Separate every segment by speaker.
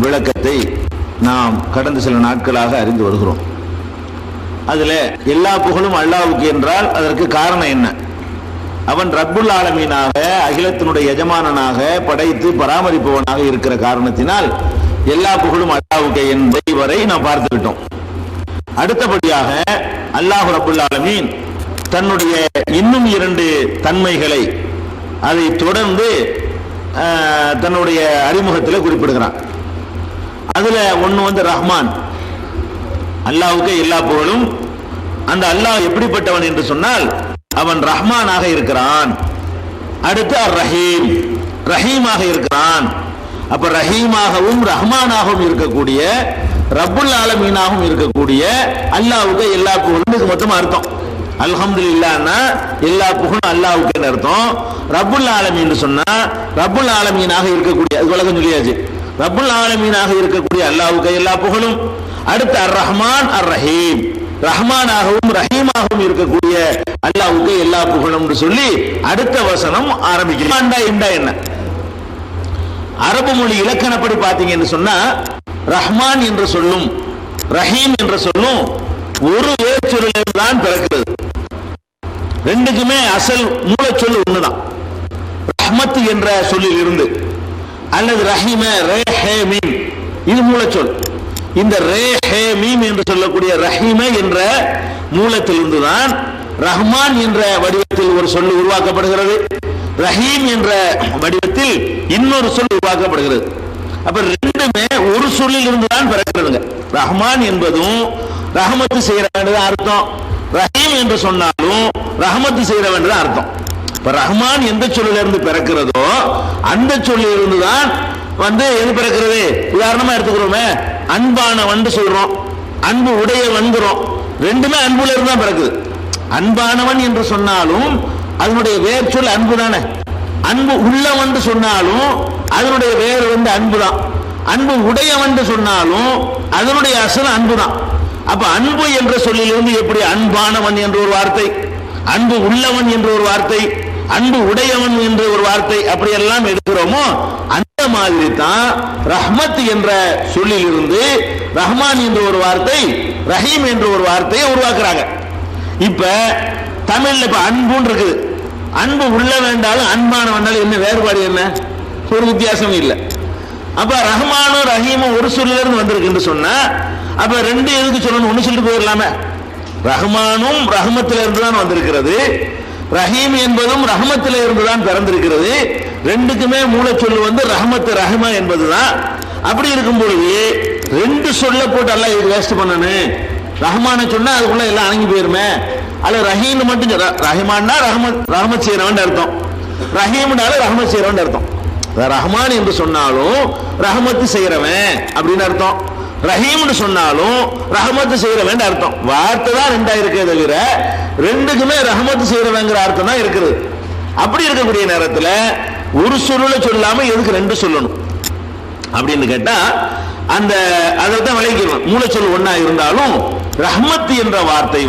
Speaker 1: விளக்கத்தை நாம் கடந்த சில நாட்களாக அறிந்து வருகிறோம். அதில் எல்லா புகழும் அல்லாஹ்வுக்கு என்றால் அதற்கு காரணம் என்ன? அவன் ரப்புல் ஆலமீனாக, அகிலத்தினுடைய எஜமானனாக, படைத்து பராமரிப்பவனாக இருக்கிற காரணத்தினால் எல்லா புகழும் அல்லாஹ்வுக்கு என்பதை வரை நாம் பார்த்துவிட்டோம். அடுத்தபடியாக அல்லாஹ் ரப்புல் ஆலமீன் தன்னுடைய இன்னும் 2 தன்மைகளை அதை தொடர்ந்து தன்னுடைய அறிமுகத்தில் குறிப்பிடுகிறான். அதுல ஒன்று ரஹ்மான். அல்லாஹ்வுக்கு எல்லா புகழும். அந்த அல்லாஹ் எப்படிப்பட்டவன் என்று சொன்னால் அவன் ரஹ்மானாக இருக்கிறான். அடுத்து ரஹீம், ரஹீமாக இருக்கிறான். அப்ப ரஹீமாகவும் ரஹ்மானாகவும் இருக்கக்கூடிய, ரப்புல் ஆலமீனாகவும் இருக்கக்கூடிய அல்லாஹ்வுக்கு எல்லா புகழும். இதுக்கு மொத்தமா அர்த்தம் அல்ஹம்துலில்லாஹ்னா எல்லா புகழும் அல்லாஹ்வுக்கு அர்த்தம். ரப்புல் ஆலமீன் சொன்னா ரப்புல் ஆலமீனாக இருக்கக்கூடிய, அது விளக்கம் சொல்லியாச்சு. ரப்புல் ஆலமீனாக இருக்கக்கூடிய அல்லாஹ்வுக்கு எல்லா புகழும். அடுத்து அர் ரஹ்மான் அர் ரஹீம், ரஹ்மானாகவும் ரஹீமாகவும் இருக்கக்கூடிய அல்லாஹ்வுக்கு எல்லா புகழும் என்று சொல்லி அடுத்த வசனம் ஆரம்பிக்கிறான். என்ன அரபு மொழி இலக்கணப்படி பார்த்தீங்கன்னு சொன்னா ரஹ்மான் என்ற சொல்லும் ரஹீம் என்ற சொல்லும் ஒரு வேர்ச்சொல்லில் தான் பிறக்கிறது. ரெண்டுக்குமே அசல் மூலச்சொல் ஒண்ணுதான். ரஹ்மத் என்ற சொல்லில் இருந்து அல்லது ரஹீம ரே ஹே மீம், இது மூலச்சொல். இந்த ரே ஹே மீம் என்று சொல்லக்கூடிய ரஹீம என்ற மூலத்திலிருந்து தான் ரஹ்மான் என்ற வடிவத்தில் ஒரு சொல் உருவாக்கப்படுகிறது. ரஹீம் என்ற வடிவத்தில் இன்னொரு சொல் உருவாக்கப்படுகிறது. அப்ப ரெண்டுமே ஒரு சொல்லில் இருந்து தான் பிறக்கிறதுங்க. ரஹ்மான் என்பதும் ரஹமத்து செய்ய வேண்டியது அர்த்தம். ரஹீம் என்று சொன்னாலும் ரஹமத்து செய்ய வேண்டியது அர்த்தம். இப்ப ரஹ்மான் எந்த சொல்லில இருந்து பிறக்கிறதோ அந்த சொல்லில் இருந்து தான் எது பிறக்கிறது. உதாரணமா எடுத்துக்கிறோமே, அன்பானவன் சொல்றோம், அன்பு உடையவன்கிறோம். ரெண்டுமே அன்புல இருந்து தான் பிறக்குது. அன்பானவன் என்று சொன்னாலும் அதனுடைய வேர் சொல் அன்பு தானே. அன்பு உள்ளவன் சொன்னாலும் அதனுடைய வேர் அன்பு தான். அன்பு உடையவன் சொன்னாலும் அதனுடைய அசல் அன்பு தான். அப்ப அன்பு என்ற சொல்லிலிருந்து எப்படி அன்பானவன் என்ற ஒரு வார்த்தை, அன்பு உள்ளவன் என்ற ஒரு வார்த்தை, அன்பு உடையவன் என்ற ஒரு வார்த்தை அப்படி எல்லாம் எடுக்கிறோமோ அந்த மாதிரி தான் ரஹ்மத் என்ற சொல்லிலிருந்து ரஹ்மான் என்ற ஒரு வார்த்தை, ரஹீம் என்ற ஒரு வார்த்தையை உருவாக்குறாங்க. இப்ப தமிழ்ல இப்ப அன்புன்னு இருக்குது. அன்பு உள்ள வேண்டாலும் அன்பான வேண்டாலும் என்ன வேறுபாடு, என்ன ஒரு வித்தியாசம் இல்லை. அப்ப ரஹ்மானும் ரஹீமும் ஒரு சொல்லில இருந்து வந்திருக்கு சொன்னா அப்ப ரெண்டு எதுக்கு சொல்லணும்? ஒண்ணு சொல்லிட்டு போயிடலாமே. ரஹ்மானும் ரஹ்மத்தில இருந்து தான் வந்திருக்கிறது, ரஹீம் என்பதும் ரஹ்மத்தில இருந்து தான் பிறந்திருக்கிறது. ரெண்டுக்குமே மூலச்சொல்லு ரஹ்மத் ரஹ்மா என்பதுதான். அப்படி இருக்கும் பொழுது ரெண்டு சொல்ல போட்டு எல்லாம் இது வேஸ்ட் பண்ணணும். ரஹ்மான சொன்னா அதுக்குள்ள எல்லாம் அடங்கி போயிருமே. அல்ல ரஹீம் மட்டும் ரஹ்மான்னா ரஹ்மத் செய்யறவன் அர்த்தம், ரஹீம்னால ரஹ்மத் செய்யறவன் அர்த்தம். ரஹ்மான் என்று சொன்னாலும் ரஹ்மத்து செய்யறவன் அப்படின்னு அர்த்தம், ரஹீம்னு சொன்னாலும் ரஹ்மத்து செய்யறவன் அர்த்தம். வார்த்தை தான் ரெண்டா இருக்கே தவிர ரெண்டுக்குமே ரஹ்மத்து செய்யறவங்கிற அர்த்தம் தான் இருக்குது. அப்படி இருக்கக்கூடிய நேரத்தில் ஒரு சொல்ல சொல்லாம எதுக்கு ரெண்டு சொல்லணும் அப்படின்னு கேட்டா அந்த அதைத்தான் விளைவிக்கணும். மூலச்சொல் ஒன்னா இருந்தாலும் ரஹ்மத் என்ற வார்த்தை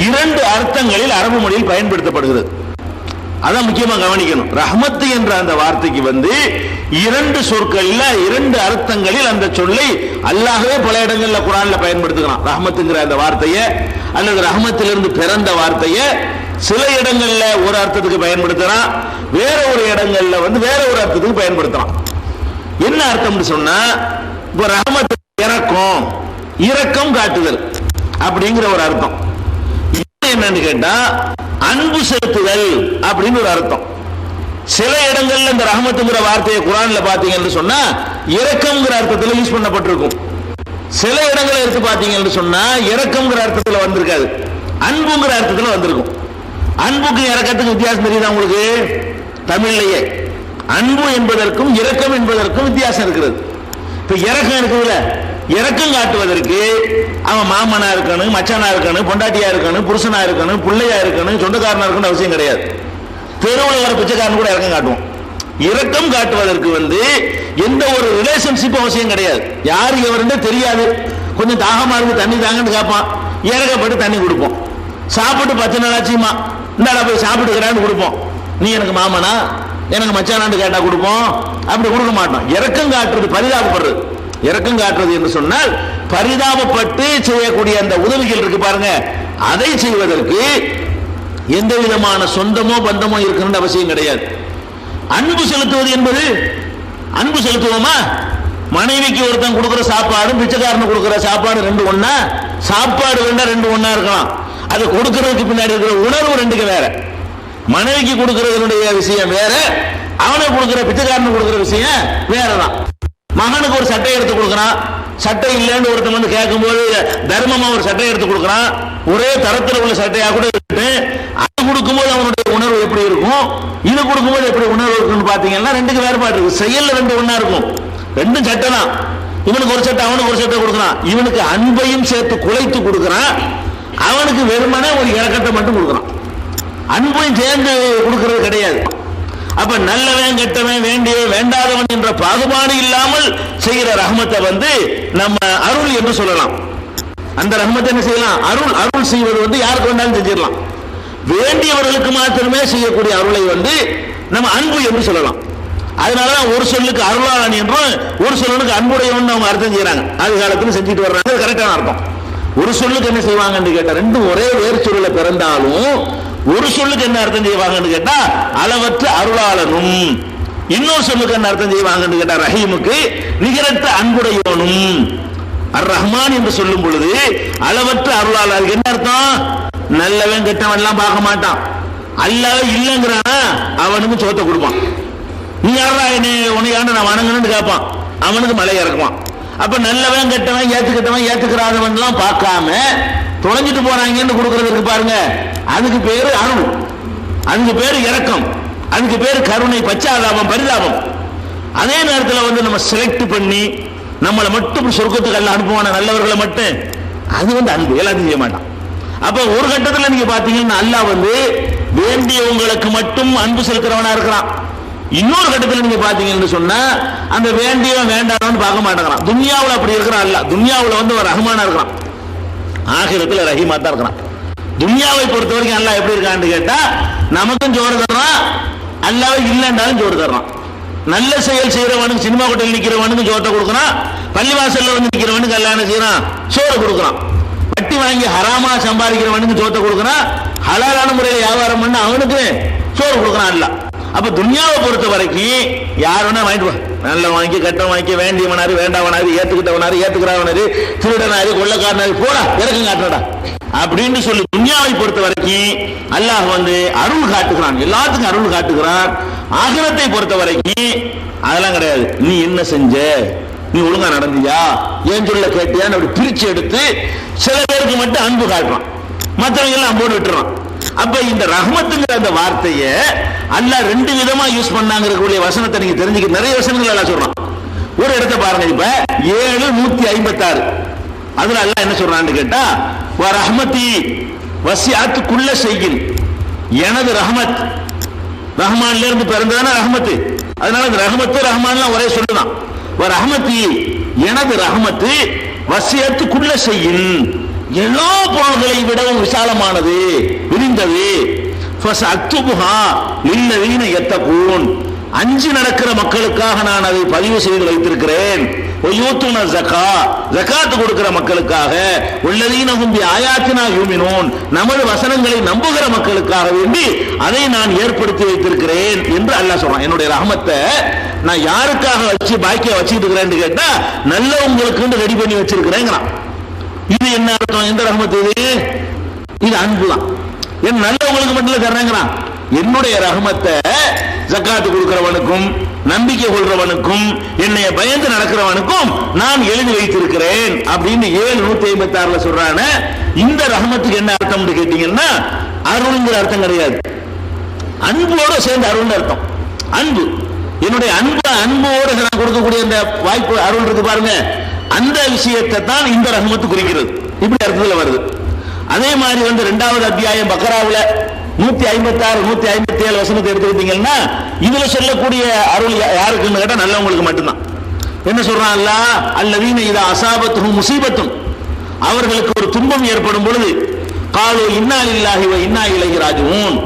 Speaker 1: இரண்டு அர்த்தங்களில் அரபு மொழியில் பயன்படுத்தப்படுகிறது. அதான் முக்கியமா கவனிக்கணும். ரஹ்மத் என்ற அந்த வார்த்தைக்கு இரண்டு சொற்கள்ல இரண்டு அர்த்தங்களில் அந்த சொல்லை அல்லாஹ்வே பல இடங்கள்ல குர்ஆன்ல பயன்படுத்துகிறான். ரஹ்மத்துங்கிற அந்த வார்த்தையை அல்லது ரஹ்மத்திலிருந்து பிறந்த வார்த்தையை சில இடங்கள்ல ஒரு அர்த்தத்துக்கு பயன்படுத்துறான், வேற ஒரு இடங்கள்ல வேற ஒரு அர்த்தத்துக்கு பயன்படுத்துறான். என்ன அர்த்தம்னு சொன்னா, இப்ப ரஹ்மத் இரக்கம், இரக்கம் காட்டுதல் அப்படிங்கிற ஒரு அர்த்தம். என்னன்னு கேட்டா அன்பு செலுத்துதல் அப்படின்னு ஒரு அர்த்தம். சில இடங்கள்ல இந்த ரஹ்மத்துங்கிற வார்த்தையை குர்ஆன்ல பாத்தீங்கன்னு சொன்னா இரக்கம்ங்கிற அர்த்தத்துல யூஸ் பண்ணப்பட்டிருக்கும். சில இடங்களை எடுத்து பாத்தீங்கன்னு சொன்னா இரக்கம்ங்கிற அர்த்தத்துல வந்திருக்காது, அன்புங்கிற அர்த்தத்துல வந்திருக்கும். அன்புக்கு இரக்கத்துக்கு வித்தியாசம் தெரியுதா உங்களுக்கு? தமிழ்லயே அன்பு என்பதற்கும் இரக்கம் என்பதற்கும் வித்தியாசம் இருக்கிறது. இப்ப இரக்கம் இருக்குதுல, இரக்கம் காட்டுவதற்கு அவன் மாமனா இருக்கணும், மச்சானா இருக்கணும், பொண்டாட்டியா இருக்கணும், புருஷனா இருக்கணும், பிள்ளையா இருக்கணும், சொந்தக்காரனா இருக்கணும் அவசியம் கிடையாது. தெருவில் வர பிச்சைக்காரன் கூட இரக்கம் காட்டுவோம். இரக்கம் காட்டுவதற்கு எந்த ஒரு ரிலேஷன்ஷிப் அவசியம் கிடையாது. யாரு எவருன்னு தெரியாது, கொஞ்சம் தாகமா இருக்கு தண்ணி தாங்கன்னு கேட்பான், இறக்கப்பட்டு தண்ணி கொடுப்போம். சாப்பிட்டு 10 நாள் ஆச்சுமா, இந்தாடா போய் சாப்பிட்டுக்கிறான்னு கொடுப்போம். நீ எனக்கு மாமனா, எனக்கு மச்சானாண்டு கேட்டா கொடுப்போம், அப்படி கொடுக்க மாட்டோம். இரக்கம் காட்டுறது, பரிதாபப்படுறது. இரக்கம் காட்டுறது என்று சொன்னால் பரிதாபப்பட்டு செய்யக்கூடிய அந்த உதவிகள் இருக்கு பாருங்க, அதை செய்வதற்கு எந்த விதமான சொந்தமோ பந்தமோ இருக்கணும்னு அவசியம் கிடையாது. அன்பு செலுத்துவது என்பது, அன்பு செலுத்துவோமா? மனைவிக்கு ஒருத்தன் கொடுக்கிற சாப்பாடும் பிச்சைக்காரன் கொடுக்கிற சாப்பாடு ரெண்டு ஒண்ணா? சாப்பாடு வேண்டா ரெண்டு ஒண்ணா இருக்கலாம், அது கொடுக்கறதுக்கு பின்னாடி இருக்கிற உணர்வு ரெண்டுக்கு வேற. மனைவிக்கு கொடுக்கறதுடைய விஷயம் வேற, அவனுக்கு கொடுக்கிற பிச்சைக்காரனுக்கு கொடுக்கிற விஷயம் வேறதான். மகனுக்கு ஒரு சட்டை எடுத்து கொடுக்கறான், சட்டை இல்லைன்னு ஒருத்தன் வந்து கேட்கும்போது தர்மமா ஒரு சட்டை எடுத்து கொடுக்கறான், ஒரே தரத்தில் உள்ள சட்டையா கூட இருக்கு, அது கொடுக்கும்போது அவனுடைய உணர்வு எப்படி இருக்கும், இது கொடுக்கும்போது எப்படி உணர்வு இருக்குன்னு பாத்தீங்கன்னா ரெண்டுக்கு வேறுபாடு இருக்கு. செயல்ல ரெண்டு ஒண்ணா இருக்கும், ரெண்டும் சட்டை தான். இவனுக்கு ஒரு சட்டை அவனுக்கு ஒரு சட்டை கொடுக்கறான், இவனுக்கு அன்பையும் சேர்த்து குலைத்து கொடுக்கறான், அவனுக்கு வெறுமனே ஒரு இறக்கத்தை மட்டும் கொடுக்கறான், அன்பையும் சேர்ந்து கொடுக்கறது கிடையாது. அப்ப நல்லவன் கெட்டவன் வேண்டியவன் வேண்டாதவன் என்ற பாகுபாடு இல்லாமல் செய்கிற ரஹ்மத்தை வந்து நம்ம அருள் என்று சொல்லலாம். அந்த ரஹ்மத்தை என்ன செய்யலாம்? அருள். அருள் செய்வது வந்து யாருக்கு வேண்டாலும் செஞ்சிடலாம். வேண்டியவர்களுக்கு மாத்திரமே செய்யக்கூடிய அருளை வந்து நம்ம அன்பு என்று சொல்லலாம். அதனாலதான் ஒரு சொல்லுக்கு அருளாளன் என்றும் ஒரு சொல்லுக்கு அன்புடையவன் அவங்க அர்த்தம் செய்யறாங்க. அது காலத்துல செஞ்சுட்டு வர்றாங்க, கரெக்டான அர்த்தம். ஒரு சொல்லுக்கு என்ன செய்வாங்கன்னு கேட்டா, ரெண்டும் ஒரே வேறு சொல்லுல பிறந்தாலும் ஒரு சொல்லுக்கு என்ன அர்த்தம் செய்வாங்கன்னு கேட்டா அளவற்ற அருளாளனும், இன்னொரு சொல்லுக்கு என்ன அர்த்தம் செய்வாங்கன்னு கேட்டா ரஹீமுக்கு நிகரற்ற அன்புடையவனும். அர் ரஹ்மான் என்று சொல்லும் பொழுது அளவற்ற அருளாளர் என்ன அர்த்தம்? நல்லவன் கெட்டவன் எல்லாம் பார்க்க மாட்டான், அல்லாஹ் இல்லைங்கிறானா அவனுக்கு சோத்தை கொடுப்பான். நீ யாரா என்ன உனையாண்டு நான் வணங்கணும்னு கேட்பான், அவனுக்கு மலை இறக்குவான். அப்ப நல்லவன் கெட்டவன் ஏத்துக்கிட்டவன் ஏத்துக்கிறாதவன் எல்லாம் பார்க்காம தொலைஞ்சிட்டு போறாங்கன்னு கொடுக்கறது இருக்கு பாருங்க, அதுக்கு பேரு அருள், அதுக்கு பேரு இரக்கம், அதுக்கு பேரு கருணை, பச்சாதாபம், பரிதாபம். அதே நேரத்தில் வந்து நம்ம செலக்ட் பண்ணி நம்மளை மட்டும் சொர்க்கத்துக்கு எல்லாம் அனுப்புவான நல்லவர்களை மட்டும், அது வந்து அன்பு, எல்லாத்தையும் செய்ய மாட்டான். அப்ப ஒரு கட்டத்தில் நீங்க பாத்தீங்கன்னா அல்லாஹ் வந்து வேண்டியவங்களுக்கு மட்டும் அன்பு செலுத்துறவனா இருக்கிறான். இன்னொரு கட்டத்தில் நீங்க பாத்தீங்கன்னு சொன்னா அந்த வேண்டியவன் வேண்டாம்னு பார்க்க மாட்டேங்கிறான். துன்யாவில் அப்படி இருக்கிறான் அல்ல, துன்யாவில் வந்து ஒரு ரஹ்மானா இருக்கிறான், ஆகிரத்தில் ரஹீமா தான் இருக்கிறான். துன்யாவை பொறுத்த வரைக்கும் அல்லாஹ் எப்படி இருக்கான்னு கேட்டா நமக்கும் ஜோறு தர்றான், அல்லாஹ் இல்லைன்றாலும் ஜோறு தர்றான். நல்ல செயல் செய்யறவனுக்கு, சினிமா கோட்டையில் நிக்கிறவனுக்கு ஜோத்தை கொடுக்குறான், பள்ளிவாசல்ல வந்து நிக்கிறவனுக்கு அல்லாஹ் என்ன செய்யறான்? சோறு கொடுக்குறான். வட்டி வாங்கி ஹராமா சம்பாதிக்கிறவனுக்கு ஜோத்தை கொடுக்குறான், ஹலாலான முறையில் வியாபாரம் பண்ண அவனுக்கு சோறு கொடுக்குறான் அல்லாஹ். அப்ப துன்யாவை பொறுத்த வரைக்கும் யார் வேணா வாங்கிட்டு, நல்ல வாங்கி கட்ட வாங்கி வேண்டியவனாரு வேண்டாவனாரு ஏத்துக்கிட்டவனாரு ஏத்துக்கிறவனாரு திருடனாரு கொள்ளக்காரனாரு போடா இறக்கம் காட்டுறடா அப்படின்னு சொல்லி துன்யாவை பொறுத்த வரைக்கும் அல்லாஹ் வந்து அருள் காட்டுகிறான், எல்லாத்துக்கும் அருள் காட்டுகிறான். ஆகிரத்தை பொறுத்த வரைக்கும் அதெல்லாம் கிடையாது. நீ என்ன செஞ்ச, நீ ஒழுங்கா நடந்தியா, ஏன் சொல்ல கேட்டியான்னு அப்படி பிரிச்சு எடுத்து சில பேருக்கு மட்டும் அன்பு காட்டுறான், மற்றவங்க எல்லாம் அம்போடு விட்டுறான். அப்ப இந்த ரஹ்மத்துங்கிற அந்த வார்த்தையை அல்லாஹ் ரெண்டு விதமா யூஸ் பண்ணாங்கக்கூடிய வசனத்தை நீங்க தெரிஞ்சுக்க, நிறைய வசனங்கள் எல்லாம் சொல்றான். ஒரு இடத்தை பாருங்க, இப்ப 7:156 அதுல அல்லாஹ் என்ன சொல்றான்னு கேட்டா ரஹ்மத்தி வசிஅத் குல்ல ஷைஇன், எனது ரஹ்மத், ரஹ்மான்ல இருந்து பிறந்ததான ரஹ்மத்து, அதனால ரஹ்மத்து ரஹ்மான்லாம் ஒரே சொல்லுதான். ரஹ்மத்தி எனது ரஹ்மத்து வசிஅத் குல்ல ஷைஇன், எல்லா பொருள்களை விடவும் விசாலமானது, விரிந்தது. அஞ்சு நடக்கிற மக்களுக்காக நான் அதை பதிவு செய்து வைத்திருக்கிறேன். ஜகாத் கொடுக்கிற மக்களுக்காக, உள்ளதீனஹும் பிஆயாத்தினா யூமினூன், நமது வசனங்களை நம்புகிற மக்களுக்காக வேண்டி அதை நான் ஏற்படுத்தி வைத்திருக்கிறேன் என்று அல்லாஹ் சொல்றான். என்னுடைய ரஹமத்தை நான் யாருக்காக வச்சு பாக்கிய வச்சுட்டு இருக்கிறேன்னு கேட்டா நல்லவங்களுக்கு ரெடி பண்ணி வச்சிருக்கிறேங்கிறான். இது என்ன அர்த்தம்? எந்த ரஹமத்து இது? இது அன்புதான். என் நல்லவங்களுக்கு மட்டும் தர்றேங்கிறான். என்னுடைய ரஹமத்தை ஜகாத்து கொடுக்கிறவனுக்கும் நம்பிக்கை கொள்றவனுக்கும் என்னைய பயந்து நடக்கிறவனுக்கும் நான் எழுதி வைத்திருக்கிறேன் அப்படின்னு 7:156 சொல்றான. இந்த ரஹமத்துக்கு என்ன அர்த்தம் கேட்டீங்கன்னா அருள்ங்கிற அர்த்தம் கிடையாது, அன்போட சேர்ந்து அருள் அர்த்தம். அன்பு, என்னுடைய அன்போடு நான் கொடுக்கக்கூடிய அந்த வாய்ப்பு அருள் இருக்கு பாருங்க, அந்த விஷயத்தை தான் இந்த ரஹமத்து குறிக்கிறது. இப்படி அர்த்தத்தில் வருது. அதே மாதிரி வந்து 2வது அத்தியாயம் பக்கராவுல 156 157 வசனத்தை எடுத்துக்கிட்டீங்கன்னா இதுல சொல்லக்கூடிய அருள் யாருக்குன்னு கேட்டா நல்லவங்களுக்கு மட்டும்தான். என்ன சொல்றான் அல்லாஹ்? அல்லதீன இதா அஸாபத்துஹும் முஸீபத்துன், அவர்களுக்கு ஒரு துன்பம் ஏற்படும் பொழுது காலு இன்னா லில்லாஹி வ இன்னா இலைஹி ராஜிஊன்,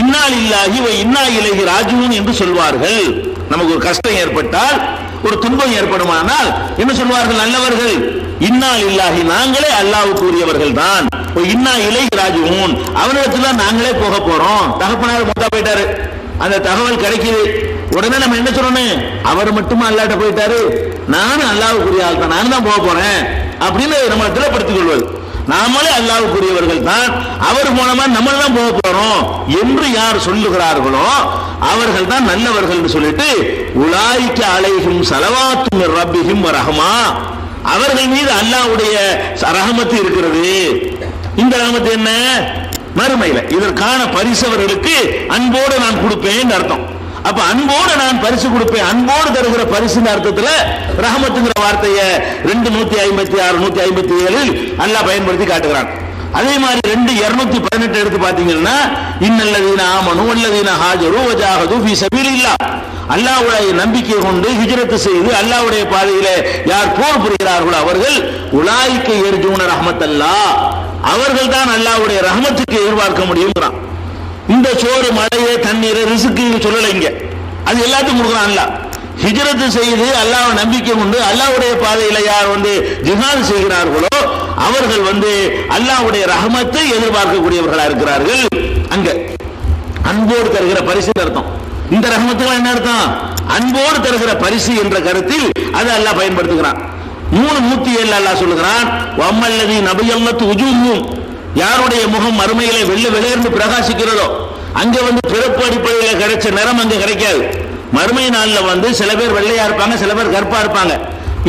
Speaker 1: இன்னா லில்லாஹி வ இன்னா இலைஹி ராஜிஊன் என்று சொல்வார்கள். நமக்கு ஒரு கஷ்டம் ஏற்பட்டால், ஒரு துன்பம் ஏற்படுமானால் என்ன சொல்வார்கள் நல்லவர்கள்? இன்னா லில்லாஹி, நாங்களே அல்லாஹ்வுக்கு உரியவர்கள் தான், இன்னா இலைஹி ராஜிஊன், அவனிடத்துல நாங்களே போக போறோம். தகப்பனார் மூத்தா போயிட்டாரு, அந்த தகவல் கிடைக்குது, உடனே நம்ம என்ன சொல்லணும்? அவர் மட்டுமா அல்லாஹ்ட்ட போயிட்டாரு, நானும் அல்லாஹ்வுக்குரிய ஆள் தான், நான் தான் போக போறேன் அப்படின்னு நம்ம திடப்படுத்திக் கொள்வது. நாமளே அல்லாஹ்வுக்குரியவர்கள் தான், அவர் மூலமா நம்ம தான் போக போறோம் என்று யார் சொல்லுகிறார்களோ அவர்கள் தான் நல்லவர்கள் என்று சொல்லிட்டு, உலாயிக அலைஹிம் ஸலவாத்து மிர் ரப்பிஹிம் வ ரஹ்மா, அவர்கள் மீது அல்லாஹ்வுடைய ரஹமத்து இருக்கிறது. இந்த ரஹமத்து என்ன? மறுமையில இதற்கான பரிசு அவர்களுக்கு அன்போடு நான் கொடுப்பேன் அர்த்தம். அப்ப அன்போடு நான் பரிசு கொடுப்பேன், அன்போடு தருகிற பரிசு அர்த்தத்துல ரஹமத்துங்கிற வார்த்தையை 256 157 அல்லாஹ் பயன்படுத்தி காட்டுகிறான். அதே மாதிரி 2:218 எடுத்து பாத்தீங்கன்னா, இன்னல்லதீன ஆமனு வல்லதீன ஹாஜரு வஜாஹது ஃபீ ஸபீலில்லாஹ், அல்லாஹ்வுடைய நம்பிக்கை கொண்டு ஹிஜ்ரத் செய்து அல்லாஹ்வுடைய பாதையிலே யார் போர் புரிகிறார்களோ அவர்கள் உலாயிக யர்ஜூன ரஹ்மத்தல்லாஹ், அவர்கள் தான் அல்லாஹ்வுடைய ரஹமத்துக்கு எதிர்பார்க்க முடியும்ங்கறான். இந்த சோறு மழையே தண்ணீர் ரிஸ்க் சொல்லலைங்க, அது எல்லாத்துக்கும் கொடுக்குறான் அல்லாஹ். ஹிஜ்ரத் செய்து அல்லாஹ்வை நம்பிக்கை கொண்டு அல்லாஹ்வுடைய பாதையில யார் ஜிஹாத் செய்கிறார்களோ அவர்கள் அல்லாஹ்வுடைய ரஹமத்தை எதிர்பார்க்கக்கூடியவர்களா இருக்கிறார்கள். அங்க அன்போடு தருகிற பரிசு அர்த்தம். இந்த ரஹமத்துக்கு என்ன அர்த்தம்? அன்போடு தருகிற பரிசு என்ற கருத்தில் அதை அல்லாஹ் பயன்படுத்துகிறான். 3:107 அல்லாஹ் சொல்லுகிறான், வம்மல்லதி நபியல்லத்து உஜூஹும், யாருடைய முகம் மறுமையிலே வெள்ளை வெளியேர்ந்து பிரகாசிக்கிறதோ, அங்க பிறப்பு அடிப்படையில் கிடைச்ச நிறம் அங்க கிடைக்காது. மறுமை நாள்ல சில பேர் வெள்ளையா இருப்பாங்க, சில பேர் கருப்பா இருப்பாங்க.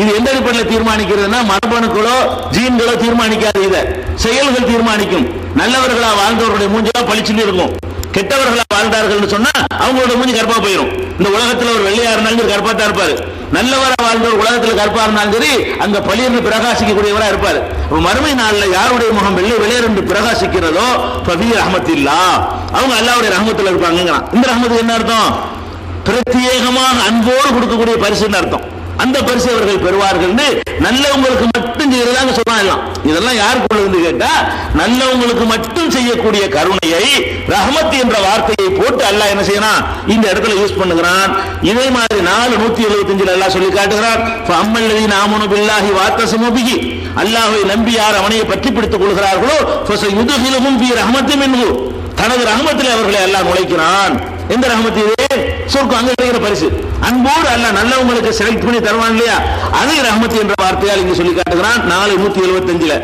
Speaker 1: இது எந்த அடிப்படையில் தீர்மானிக்கிறதுனா, மரபணுக்களோ ஜீன்களோ தீர்மானிக்காது, இத செயல்கள் தீர்மானிக்கும். நல்லவர்களா வாழ்ந்தவர்களுடைய மூஞ்சா பளிச்சுன்னு இருக்கும், கெட்டவர்களா வாழ்ந்தார்கள் சொன்னா அவங்களோட மூஞ்சி கருப்பா போயிடும். இந்த உலகத்துல ஒரு வெள்ளையா இருந்தாலும் கருப்பா தான் இருப்பாரு, நல்லவரா வாழ்ந்தவர் உலகத்துல கருப்பா இருந்தாலும் சரி அங்க பளிர்ந்து பிரகாசிக்கக்கூடியவரா இருப்பாரு. மறுமை நாள்ல யாருடைய முகம் வெள்ளை வெளியேறு பிரகாசிக்கிறதோ ஃபபீ ரஹ்மத்தில்லாஹ், அவங்க அல்லாஹ்வுடைய ரஹ்மத்துல இருப்பாங்க. இந்த ரஹ்மத்துக்கு என்ன அர்த்தம்? பிரத்யேகமாக அன்போடு கொடுக்கக்கூடிய பரிசுன்னு அர்த்தம். அந்த பரிசு அவர்கள் பெறுவார்கள். நல்லவங்களுக்கு மட்டும் செய்யறதாங்க சொல்லலாம். இதெல்லாம் யாருக்கு உள்ளது கேட்டா, நல்லவங்களுக்கு மட்டும் செய்யக்கூடிய கருணையை ரஹமத் என்ற வார்த்தையை போட்டு அல்லாஹ் என்ன செய்யறான்? இந்த இடத்துல யூஸ் பண்ணுகிறான். இதே மாதிரி 4:175 அல்லாஹ் சொல்லி காட்டுகிறான், ஃபஅம்மல்லதீன ஆமனு பில்லாஹி வஅத்தஸமு பிஹி, அல்லாஹ்வை நம்பி யார் அவனை பற்றி பிடித்துக் கொள்கிறார்களோ ஃபஸயுத்ஹிலுஹும் ஃபீ ரஹமத்தின் மின்ஹு, தனது ரஹமத்திலே அவர்களை அல்லாஹ் நுழைக்கிறான். எந்த ரஹமத் இது? சொர்க்கம், அங்க கிடைக்கிற பரிசு. அன்போடு அல்லாஹ் நல்லவங்களுக்கு செலக்ட் பண்ணி தருவான் இல்லையா, அது ரஹமத் என்ற வார்த்தையால் இங்க சொல்லி காட்டுகிறான். 4:175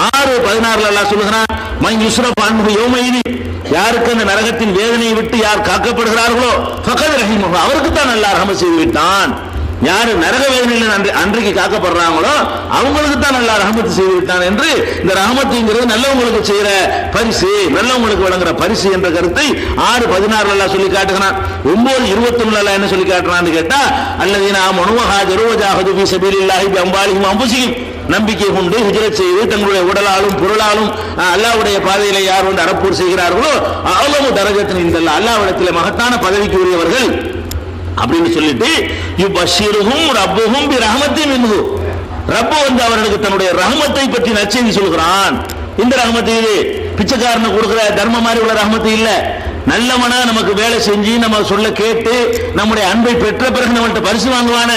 Speaker 1: 6:16 அல்லாஹ் சொல்லுகிறான், மன் யுஸ்ரஃப் அன்ஹு யௌமைதி, யாருக்கு அந்த நரகத்தின் வேதனையை விட்டு யார் காக்கப்படுகிறார்களோ ஃபகத் ரஹிமஹு, அவருக்கு தான் அல்லாஹ் ரஹமத் செய்து விட்டான். யாரு நரக வேதனையில் அன்றைக்கு காக்கப்படுறாங்களோ அவங்களுக்கு தான் அல்லாஹ் ரஹமத் செய்து விட்டான் என்று இந்த ரஹமத்துங்கிறது நல்லவங்களுக்கு செய்யற பரிசு, நல்லவங்களுக்கு வழங்குற பரிசு என்ற கருத்தை 6:16 அல்லாஹ் சொல்லி காட்டுகிறான். 9:21 அல்லாஹ் என்ன சொல்லி காட்டுறான்னு கேட்டா, அல்லதீன ஆமனு வ ஹாஜரு வ ஜாஹது ஃபீ ஸபீலில்லாஹி பி அம்வாலிஹிம் வ அன்ஃபுஸிஹிம், நம்பிக்கை கொண்டு ஹிஜ்ரத் செய்து தங்களுடைய உடலாலும் பொருளாலும் அல்லாஹ்வுடைய பாதையில யார் அறப்போர் செய்கிறார்களோ அவ்வளவு தரஜத்தின் இந்த அல்லாஹ்விடத்தில் மகத்தான பதவிக்கு உரியவர்கள் அப்படின்னு சொல்லிட்டு, யுபஷிருஹும் ரப்புஹும் பி ரஹமத்தின் மின்ஹு, ரப்பு அவர்களுக்கு தன்னுடைய ரஹமத்தை பற்றி நற்செய்தி சொல்கிறான். இந்த ரஹமத்து இது பிச்சைக்காரனை கொடுக்கிற தர்மம் மாதிரி உள்ள ரஹமத்து இல்ல. நல்லவனா நமக்கு வேலை செஞ்சு நம்ம சொல்ல கேட்டு நம்முடைய அன்பை பெற்ற பிறகு நம்மள்ட்ட பரிசு வாங்குவான,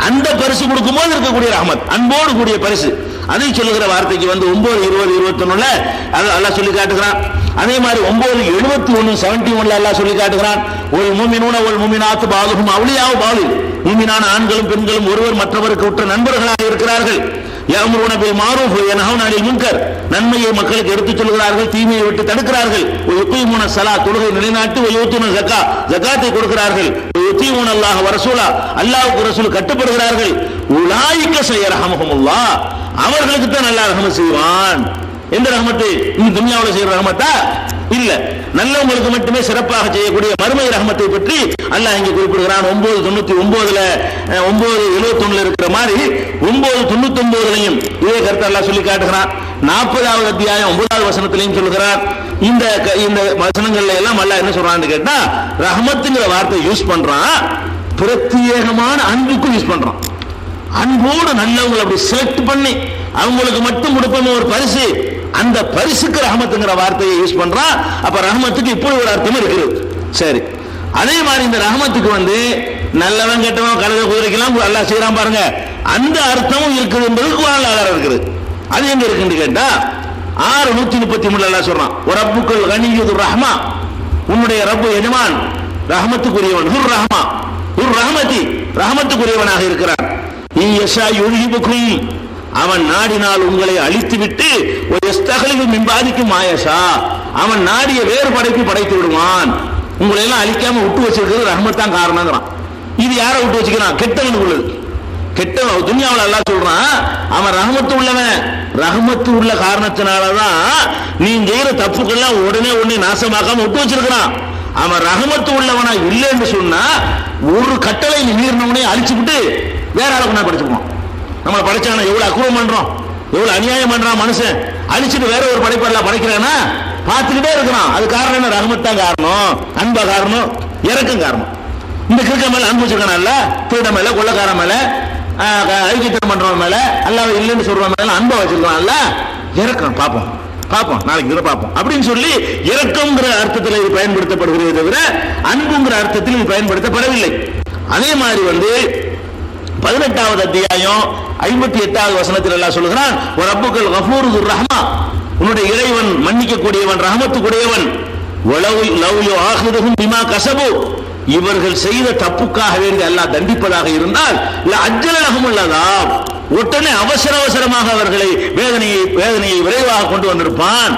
Speaker 1: அந்த பரிசு கொடுக்கும் போது இருக்கக்கூடிய ரஹமத், அன்போடு கூடிய பரிசு, அதை சொல்லுகிற வார்த்தைக்கு 9, 20, 21 அல்லாஹ் சொல்லி காட்டுகிறான். அதே மாதிரி 9:71 71 அல்லாஹ் சொல்லி காட்டுகிறான், ஒரு முஃமினூன வல் முஃமினாத்து பாதுஹும் அவ்லியாஉ பாது, முஃமினான ஆண்களும் பெண்களும் ஒருவர் மற்றவருக்கு உற்ற நண்பர்களாக இருக்கிறார்கள். யஅமுருன பில் மஅரூஃப் வ யன்ஹவுன அனில் முன்கர், நன்மையை மக்களுக்கு எடுத்துச் சொல்கிறார்கள், தீமையை விட்டு தடுக்கிறார்கள். வ யுகீமுன ஸலாத், தொழுகை நிலைநாட்டி, வ யூதுன ஸகாத், ஸகாத்தை கொடுக்கிறார்கள். வ யுதீமுன அல்லாஹ் வ ரசூலா, அல்லாஹ்வுக்கு ரசூல் கட்டுப்படுகிறார்கள். உலாயிக ஸயர்ஹமுஹுமுல்லாஹ், அவர்களுக்கு தான் அல்லாஹ் ரஹமத் செய்வான். எந்த ரஹமத்து? இந்த துன்யாவுல செய்யற ரஹமத்தா இல்ல, நல்லவங்களுக்கு மட்டுமே சிறப்பாக செய்யக்கூடிய மறுமை ரஹமத்தை பற்றி அல்லாஹ் இங்கே குறிப்பிடுகிறான். 9:99 9:71 இருக்கிற மாதிரி 9:99 இதே கருத்து அல்லாஹ் சொல்லி காட்டுகிறான். 40வது அத்தியாயம் 9வது வசனத்திலையும் சொல்லுகிறார். இந்த வசனங்கள்ல எல்லாம் அல்லாஹ் என்ன சொல்றான்னு கேட்டா, ரஹமத்துங்கிற வார்த்தை யூஸ் பண்றான், பிரத்யேகமான அன்புக்கும் யூஸ் பண்றான். அன்போடு நல்லவங்களை அப்படி செலக்ட் பண்ணி அவங்களுக்கு மட்டும் கொடுப்போம் ஒரு பரிசு, அந்த பரிசுக்கு ரஹமத்துங்கிற வார்த்தையை யூஸ் பண்றான். அப்ப ரஹமத்துக்கு இப்படி ஒரு அர்த்தம் இருக்குது. சரி, அதே மாதிரி இந்த ரஹமத்துக்கு வந்து நல்லவன் கெட்டவன் கழுத குதிரைக்கெல்லாம் அல்லாஹ் செய்யறான் பாருங்க, அந்த அர்த்தமும் இருக்குது என்பது குர்ஆன்ல ஆதாரம் இருக்குது. அது எங்க இருக்குன்னு கேட்டா 6:133 அல்லாஹ் சொல்றான், ஒரு ரப்புக்குல் கனியுதுர் ரஹ்மா, உன்னுடைய ரப்பு எஜமான் ரஹமத்துக்குரியவன், ஹுர் ரஹ்மா ஹுர் ரஹமதி, ரஹமத்துக்குரியவனாக இருக்கிறான். யஷா யுஹிபுக்கும், அவன் நாடினால் உங்களை அழித்து விட்டு மின்பாதிக்கும் மாயஷா, அவன் நாடிய வேறு படைப்பு படைத்து விடுவான். உங்களை எல்லாம் அழிக்காம விட்டு வச்சிருக்கிறது ரஹமத்தான் காரணங்கிறான். இது யாரை விட்டு வச்சுக்கிறான்? கெட்டவன் உள்ளது. கெட்டவன் துன்யாவில் அல்லாஹ் சொல்றான், அவன் ரஹமத்து உள்ளவன். ரஹமத்து உள்ள காரணத்தினாலதான் நீ செய்யற தப்புக்கெல்லாம் உடனே நாசமாக்காம விட்டு வச்சிருக்கிறான். அவன் ரஹமத்து உள்ளவனா இல்லைன்னு சொன்னா ஒரு கட்டளை நீ மீறினவனே அழிச்சு விட்டு வேற ஆளை கொண்டா படிச்சுப்போம். நம்மளை படைச்சான எவ்வளவு அக்குவம் பண்றோம், எவ்வளவு அநியாயம் பண்றான் மனுஷன், அழிச்சுட்டு வேற ஒரு படைப்பெல்லாம் படைக்கிறானா பார்த்துக்கிட்டே இருக்கிறான். அது காரணம் என்ன? ரஹமத்தான் காரணம், அன்பா காரணம், இறக்கம் காரணம். இந்த கிறுக்க மேல அன்பு வச்சிருக்கானல்ல, திருட மேல, கொள்ளக்கார மேல, ஐக்கியம் பண்றவன் மேல, அல்லாஹ் இல்லைன்னு சொல்றவன் மேல அன்பா வச்சிருக்கான்ல, இறக்கம் பார்ப்போம் பார்ப்போம் நாளைக்கு இதை பார்ப்போம் அப்படின்னு சொல்லி இரக்கம்ங்கிற அர்த்தத்தில் இது பயன்படுத்தப்படுகிறதே தவிர அன்புங்கிற அர்த்தத்தில் இது பயன்படுத்தப்படவில்லை. அதே மாதிரி வந்து 18வது அத்தியாயம் 58வது வசனத்தில் அல்லாஹ் சொல்கிறான், ஒரு ரப்புக்கல் கஃபூருர் ரஹ்மா, உன்னுடைய இறைவன் மன்னிக்க கூடியவன், ரஹமத்துக்குரியவன். வலவு லவ் யுஆஹிதுஹும் பிமா கஸபு, இவர்கள் செய்த தப்புக்காக வேண்டி அல்லாஹ் தண்டிப்பதாக இருந்தால் அஜ்ஜலஹும் அல்லாஹ், உடனே அவசரமாக அவர்களை வேதனையை விரைவாக கொண்டு வந்திருப்பான்.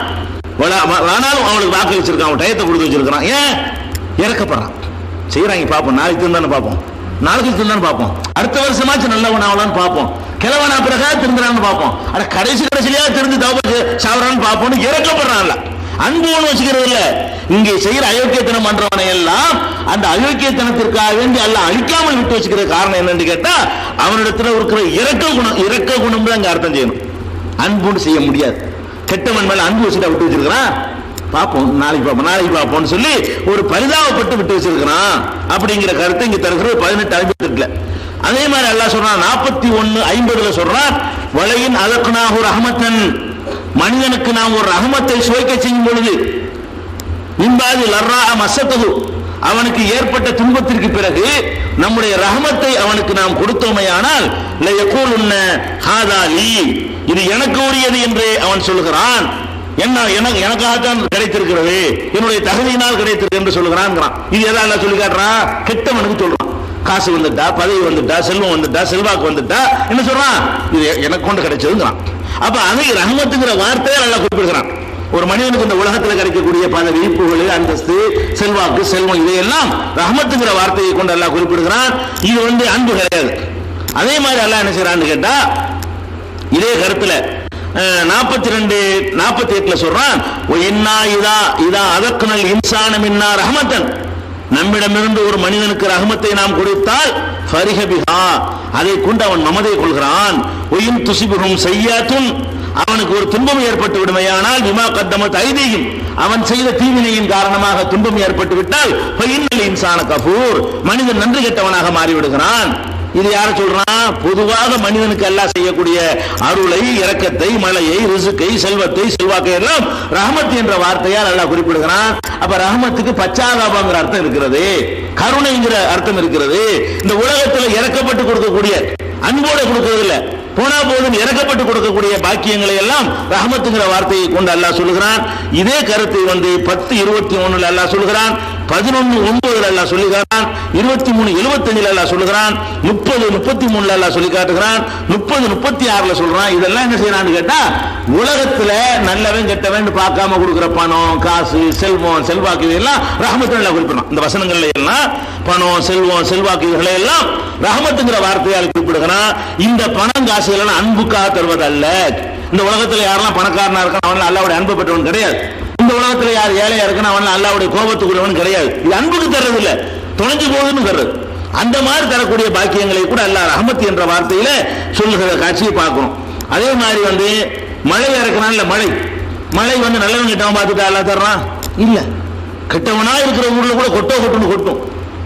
Speaker 1: ஆனாலும் அவனுக்கு வாக்களிச்சிருக்கான், அவன் டயத்தை கொடுத்து வச்சிருக்கான். ஏன்? இறக்கப்படுறான். செய்யறாங்க பார்ப்போம், நாளைக்கு திருந்தானு பார்ப்போம், நாளைக்கு திருந்தானு பார்ப்போம், அடுத்த வருஷமாச்சு நல்லவன் ஆகலான்னு பார்ப்போம், கிழவனா பிறகா திருந்துறான்னு பார்ப்போம், அட கடைசியா திருந்து தௌபா சாவறான்னு பார்ப்போம்னு இறக்கப்படுறான்ல. அன்பு ஒன்று வச்சுக்கிறது இல்ல. இங்கே செய்யற அயோக்கியத்தனம் பண்றவனை எல்லாம் அந்த அயோக்கியத்தனத்திற்காக வேண்டி அல்லாஹ் அழிக்காமல் விட்டு வச்சுக்கிற காரணம் என்னன்னு கேட்டா அவனிடத்துல இருக்கிற இரக்க குணம் தான் அர்த்தம் செய்யணும். அன்புன்னு செய்ய முடியாது. கெட்டவன் மேல அன்பு வச்சுட்டா விட்டு வச்சிருக்கிறான், பார்ப்போம் நாளைக்கு பார்ப்போம்னு சொல்லி ஒரு பரிதாபப்பட்டு விட்டு வச்சிருக்கிறான் அப்படிங்கிற கருத்தை இங்க தருகிற 18:58. அதே மாதிரி அல்லாஹ் சொல்றான் 41:50 சொல்றான், வலையின் அதற்குனாக ரஹமத்தன், மனிதனுக்கு நாம் ஒரு ரஹமத்தை சுவைக்க செய்யும் பொழுது மின்பாதி லர்ரா மஸ்ஸத்தஹு, அவனுக்கு ஏற்பட்ட துன்பத்திற்கு பிறகு நம்முடைய ரஹமத்தை அவனுக்கு நாம் கொடுத்தோமையானால் லயகூலுன்ன ஹாதா லீ, இது எனக்கு உரியது என்று அவன் சொல்கிறான். என்ன எனக்காகத்தான் கிடைத்திருக்கிறது, என்னுடைய தகுதியினால் கிடைத்திருக்கு என்று சொல்கிறான். இது எதா அல்லாஹ் சொல்லி காட்டுறான்? கெட்டவனுக்கு சொல்றான். காசு வந்துட்டா, பதவி வந்துட்டா, செல்வம் வந்துட்டா, செல்வாக்கு வந்துட்டா என்ன சொல்றான்? இது எனக்கு கொண்டு கிடைச்சதுங்கிறான். அப்ப அதை ரஹமத்துங்கிற வார்த்தையை அல்லாஹ் குறிப்பிடுகிறான். ஒரு மனிதனுக்கு இந்த உலகத்தில் கிடைக்கக்கூடிய பதவி, புகழ், அந்தஸ்து, செல்வாக்கு, செல்வம் இதையெல்லாம் ரஹமத்துங்கிற வார்த்தையை கொண்டு அல்லாஹ் குறிப்பிடுகிறான். இது வந்து அன்பு கிடையாது. அதே மாதிரி அல்லாஹ் என்ன செய்யறான்னு கேட்டா இதே கருத்துல 42-48 சொல்றான், இதா அதற்குனல் இன்சான மின்னா ரஹமத்தன், நம்மிடமிருந்து ஒரு மனிதனுக்கு ரஹமத்தை நாம் கொடுத்தால் ஃபரிஹபிஹா, அதை கொண்டு அவன் மமதை கொள்கிறான். ஒயின் துசிபுகும் செய்யாத்துன், அவனுக்கு ஒரு துன்பம் ஏற்பட்டு விடுமையானால் விமா கத்தமத் ஐதீகம், அவன் செய்த தீவினையின் காரணமாக துன்பம் ஏற்பட்டு விட்டால் ஃபைன்னல் இன்சான கஃபூர், மனிதன் நன்றி கெட்டவனாக மாறிவிடுகிறான். இது யார சொல்றான்? பொதுவாக மனிதனுக்கு அல்லாஹ் செய்யக்கூடிய அருளை, இரக்கத்தை, மழையை, ரிசுக்கை, செல்வத்தை, செல்வாக்கை எல்லாம் ரஹமத் என்ற வார்த்தையால் அல்லாஹ் குறிப்பிடுகிறான். அப்ப ரஹமத்துக்கு பச்சாதாபங்கிற அர்த்தம் இருக்கிறது, கருணைங்கிற அர்த்தம் இருக்கிறது. இந்த உலகத்தில் இறக்கப்பட்டு கொடுக்கக்கூடிய, அன்போட கொடுக்கிறது இல்ல, போனா போதும் இறக்கப்பட்டு கொடுக்கக்கூடிய பாக்கியங்களை எல்லாம் ரஹமத்துங்கிற வார்த்தையை கொண்டு அல்லாஹ் சொல்லுகிறான். இதே கருத்தை வந்து 10:21 அல்லாஹ் சொல்லுகிறான், 11:9 அல்லாஹ் சொல்லுகிறான், 23:75 அல்லாஹ் சொல்லுகிறான், 30:33 அல்லாஹ் சொல்லி காட்டுகிறான், 30:36 சொல்றான். இதெல்லாம் என்ன செய்யறான்னு கேட்டா உலகத்துல நல்லவன் கெட்டவன் பார்க்காம கொடுக்கிற பணம், காசு, செல்வம், செல்வாக்கு இதெல்லாம் ரஹமத்து அல்லாஹ் குறிப்பிடுறான். இந்த வசனங்கள்ல எல்லாம் பணம், செல்வம், செல்வாக்கு இவைகளை எல்லாம் ரஹமத்துங்கிற வார்த்தையால் குறிப்பிடுகிறான். இந்த பணம் காசு எல்லாம் அன்புக்காக தருவதல்ல. இந்த உலகத்துல யாரெல்லாம் பணக்காரனா இருக்கான் அவன் அல்லாஹ்வுடைய அன்பு பெற்றவன் கிடையாது. இந்த உலகத்துல யார் ஏழையா இருக்கான் அவன் அல்லாஹ்வுடைய கோபத்துக்குரியவன் கிடையாது. இது அன்புக்கு தர்றது இல்ல, தொலைஞ்சு போகுதுன்னு தர்றது. அந்த மாதிரி தரக்கூடிய பாக்கியங்களை கூட அல்லாஹ் ரஹமத் என்ற வார்த்தையில சொல்லுகிற காட்சியை பார்க்கணும். அதே மாதிரி வந்து மழை இறக்குறான்ல, மழை வந்து நல்லவன் கிட்டவன் பார்த்துட்டு அல்லாஹ் தர்றான் இல்ல. கெட்டவனா இருக்கிற ஊர்ல கூட கொட்டுன்னு கொட்டும்.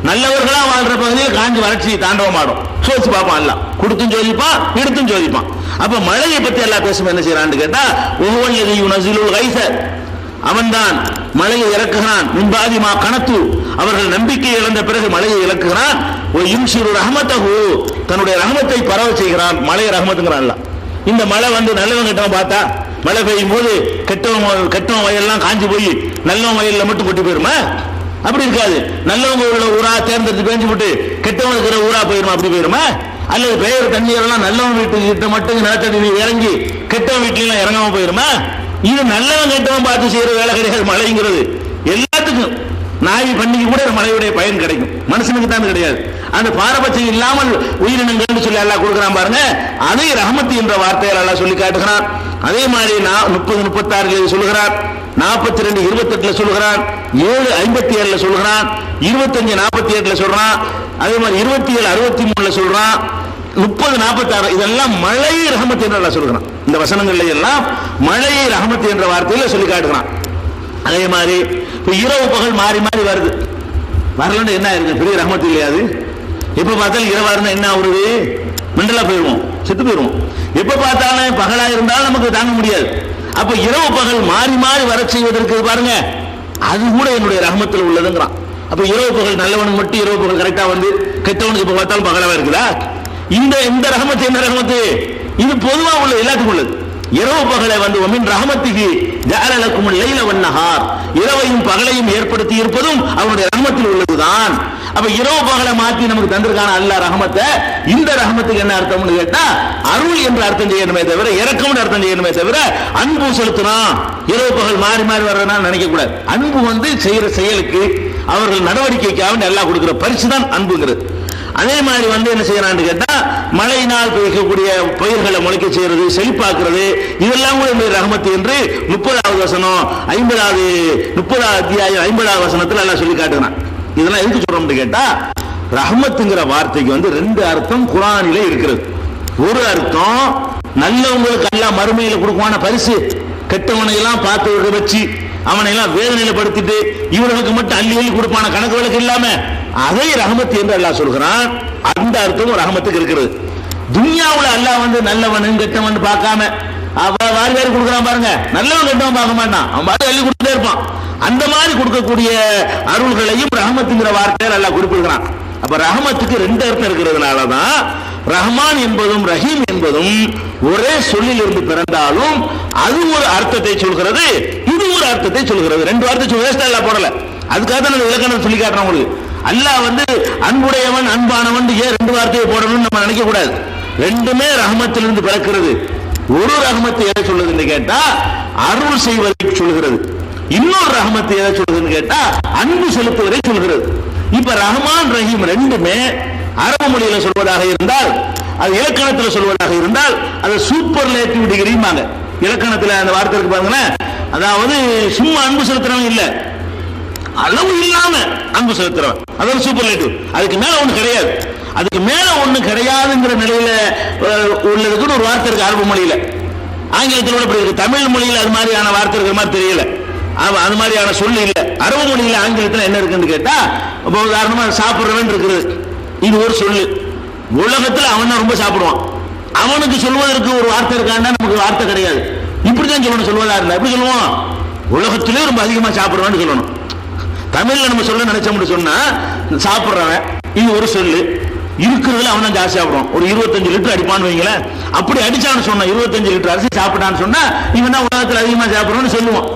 Speaker 1: நல்லவர்களா வாழ்ற பகுதியில் காஞ்சி வறட்சி தாண்டவம் ஆடும். சோதிச்சு பார்ப்பான், அல்ல கொடுத்தும் சோதிப்பான், எடுத்தும் சோதிப்பான். அப்ப மழையை பத்தி எல்லாம் பேசும் என்ன செய்யறான்னு கேட்டா ஒவ்வொரு யுனஸிலுல் கைஸ, அவன்தான் மழையை இறக்குகிறான். மின்பாதிமா கனத்து, அவர்கள் நம்பிக்கை இழந்த பிறகு மழையை இறக்குகிறான். யும்சிரு ரஹ்மத்தஹு, தன்னுடைய ரஹ்மத்தை பரவ செய்கிறான். மழையை ரஹ்மத்துங்கிறான். இந்த மழை வந்து நல்லவன் கெட்டவன் பார்த்தா மழை பெய்யும் போது கெட்டவன் வயல்லாம் காஞ்சி போய் நல்லவன் வயல்ல மட்டும் கொட்டி போயிருமா? அப்படி இருக்காது. நல்லவங்க உள்ள ஊரா தேர்ந்தெடுத்து பேஞ்சு போட்டு கெட்டவன் இருக்கிற ஊரா போயிருமா? அப்படி போயிருமா? அல்லது பெயர் தண்ணீரெல்லாம் நல்லவன் வீட்டு மட்டும் நிலத்தடி இறங்கி கெட்டவன் வீட்டுல இறங்காம போயிருமா? இது நல்லவன் கெட்டவன் பார்த்து செய்யற வேலை கிடையாது. மழைங்கிறது எல்லாத்துக்கும், நாய் பண்ணிக்கு கூட மழையுடைய பயன் கிடைக்கும், மனுஷனுக்கு தான் கிடையாது. அந்த பாரபட்சம் இல்லாமல் உயிரினங்கள் சொல்லி அல்லாஹ் கொடுக்கிறான் பாருங்க. அதே ரஹமத் என்ற வார்த்தையால் அல்லாஹ் சொல்லி காட்டுகிறான். அதே மாதிரி 30-36 சொல்லுகிறார், 42-28 சொல்லுகிறான், 7-57 சொல்லுகிறான், 25-48 சொல்றான், அதே மாதிரி 27-63 சொல்றான், 30-46 இதெல்லாம் மழை ரஹமத் என்று அல்லாஹ் சொல்கிறான். இந்த வசனங்கள்ல எல்லாம் மழை ரஹமத் என்ற வார்த்தையில சொல்லி காட்டுகிறான். அதே மாதிரி இப்ப இரவு பகல் மாறி மாறி வருது. வரலன்னு என்ன இருக்கு? பெரிய ரஹமத் இல்லையா அது? எப்ப பார்த்தாலும் இரவா இருந்தா என்ன ஆகுறது? மெண்டலா போயிடுவோம், செத்து போயிடுவோம். எப்ப பார்த்தாலும் பகலா இருந்தாலும் நமக்கு தாங்க முடியாது. அப்ப இரவு பகல் மாறி மாறி வர செய்வதற்கு பாருங்க, அது கூட என்னுடைய ரஹமத்தில் உள்ளதுங்கிறான். அப்ப இரவு பகல் நல்லவனுக்கு மட்டும் இரவு பகல் கரெக்டா வந்து கெட்டவனுக்கு எப்ப பார்த்தாலும் பகலாவா இருக்குதா? இந்த ரஹமத்து என்ன ரஹமத்து? இது பொதுவா உள்ள எல்லாத்துக்கும் உள்ளது. இரவு பகலை வந்து ஒமின் ரஹமத்திகி ஜஅல லக்குமுல் லைல வன்னஹார், இரவையும் பகலையும் ஏற்படுத்தி இருப்பதும் அவனுடைய ரஹமத்தில் உள்ளதுதான். அப்ப இரவு பகலை மாற்றி நமக்கு தந்திருக்கான அல்லாஹ் ரஹமத்தை. இந்த ரஹமத்துக்கு என்ன அர்த்தம்னு கேட்டா அருள் என்று அர்த்தம் செய்யணுமே தவிர, இரக்கம் அர்த்தம் செய்யணுமே தவிர அன்பு செலுத்தினான். இரவு பகல் மாறி மாறி வர்றதுனா நினைக்க கூடாது. அன்பு வந்து செய்யற செயலுக்கு, அவர்கள் நடவடிக்கைக்காக அல்லாஹ் கொடுக்கிற பரிசு தான் அன்புங்கிறது. அதே மாதிரி வந்து என்ன செய்யறான்னு கேட்டா மழையினால் பெய்யக்கூடிய பயிர்களை முளைக்க செய்யறது, செழிப்பாக்குறது, இதெல்லாம் கூட இந்த ரஹமத் என்று 30வது வசனம் 30வது அத்தியாயம் 50வது வசனத்தில் எல்லாம் சொல்லி காட்டுறான். இதெல்லாம் எதுக்கு சொல்றோம்னு கேட்டா ரஹமத்துங்கிற வார்த்தைக்கு வந்து 2 அர்த்தம் குர்ஆனிலே இருக்கிறது. ஒரு அர்த்தம் நல்லவங்களுக்கு அல்லாஹ் மறுமையில கொடுக்குவான பரிசு, கெட்டவனை எல்லாம் பார்த்து வச்சு அவனை எல்லாம் வேதனையில படுத்திட்டு இவர்களுக்கு மட்டும் அள்ளி அள்ளி கொடுப்பான கணக்கு வழக்கு இல்லாம அதை ரஹமத் என்று அல்லாஹ் சொல்கிறான். அந்த அர்த்தமும் ரஹமத்துக்கு இருக்கிறது. துன்யாவுல அல்லாஹ் வந்து நல்லவன் கெட்டவன் பார்க்காம வாரி வாரி கொடுக்குறான் பாருங்க. நல்லவன் கெட்டவன் பார்க்க மாட்டான், அவன் பாட்டு அள்ளி கொடுத்துட்டே இருப்பான். அந்த மாதிரி கொடுக்கக்கூடிய அருள்களையும் ரஹமத்துங்கிற வார்த்தையால் அல்லாஹ் குறிப்பிடுகிறான். அப்ப ரஹமத்துக்கு 2 அர்த்தம் இருக்கிறதுனாலதான் ரஹ்மான் என்பதும் ரஹீம் என்பதும் ஒரே சொல்லில் இருந்து பிறந்தாலும் அது ஒரு அர்த்தத்தை சொல்கிறது, இது ஒரு அர்த்தத்தை சொல்கிறது. 2 வார்த்தை வேஸ்டா அல்லாஹ் போடல. அதுக்காக தான் இலக்கணம் சொல்லி காட்டுறோம் உங்களுக்கு. அல்லாஹ் வந்து அன்புடையவன் அன்பானவன் ஏன் 2 வார்த்தையை போடணும்னு நம்ம நினைக்க கூடாது. 2மே ரஹமத்திலிருந்து பிறக்கிறது. ஒரு ரஹமத்து எதை சொல்லுதுன்னு கேட்டா அருள் செய்வதை சொல்கிறது, இன்னொரு ரஹமத்து எதை சொல்லுதுன்னு கேட்டா அன்பு செலுத்துவதை சொல்கிறது. இப்ப ரஹ்மான் ரஹீம் 2மே அரபு மொழியில சொல்வதாக இருந்தால், அது இலக்கணத்தில் சொல்வதாக இருந்தால் அது சூப்பர்லேட்டிவ் டிகிரிம்பாங்க. இலக்கணத்தில் அந்த வார்த்தை இருக்கு பாருங்களேன். அதாவது சும்மா அன்பு செலுத்துறவன் இல்ல, அளவு இல்லாம அன்பு செலுத்துறவன், அதாவது சூப்பர்லேட்டிவ். அதுக்கு மேல ஒண்ணு கிடையாது, அதுக்கு மேல ஒண்ணு கிடையாதுங்கிற நிலையில உள்ளதுக்கு ஒரு வார்த்தை இருக்கு அரபு மொழியில. ஆங்கிலத்தில் கூட இருக்கு. தமிழ் மொழியில அது மாதிரியான வார்த்தை இருக்கிற மாதிரி தெரியல, அது மாதிரியான சொல்லு இல்ல. அரபு மொழியில ஆங்கிலத்தில் என்ன இருக்குன்னு கேட்டா, உதாரணமா சாப்பிடுறவன் இருக்குது, இது ஒரு சொல்லு. உலகத்தில் அவன் தான் ரொம்ப சாப்பிடுவான், அவனுக்கு சொல்வதற்கு ஒரு வார்த்தை இருக்கான்னா நமக்கு வார்த்தை கிடையாது. இப்படிதான் சொல்லணும். சொல்வதா இருந்தா எப்படி சொல்லுவோம்? உலகத்திலே ரொம்ப அதிகமா சாப்பிடுவான்னு சொல்லணும். தமிழ்ல நம்ம சொல்ல நினைச்சோம்னு சொன்னா சாப்பிடுறவன் இது ஒரு சொல்லு, இருக்கிறதுல அவன் தான் ஜாஸ்தி சாப்பிடுவான். ஒரு 25 லிட்டர் அடிப்பான்னு வைங்களேன். அப்படி அடிச்சான்னு சொன்னா 25 லிட்டர் அரிசி சாப்பிட்டான்னு சொன்னா இவன் தான் உலகத்தில் அதிகமா சாப்பிடுறவன்னு சொல்லுவான்.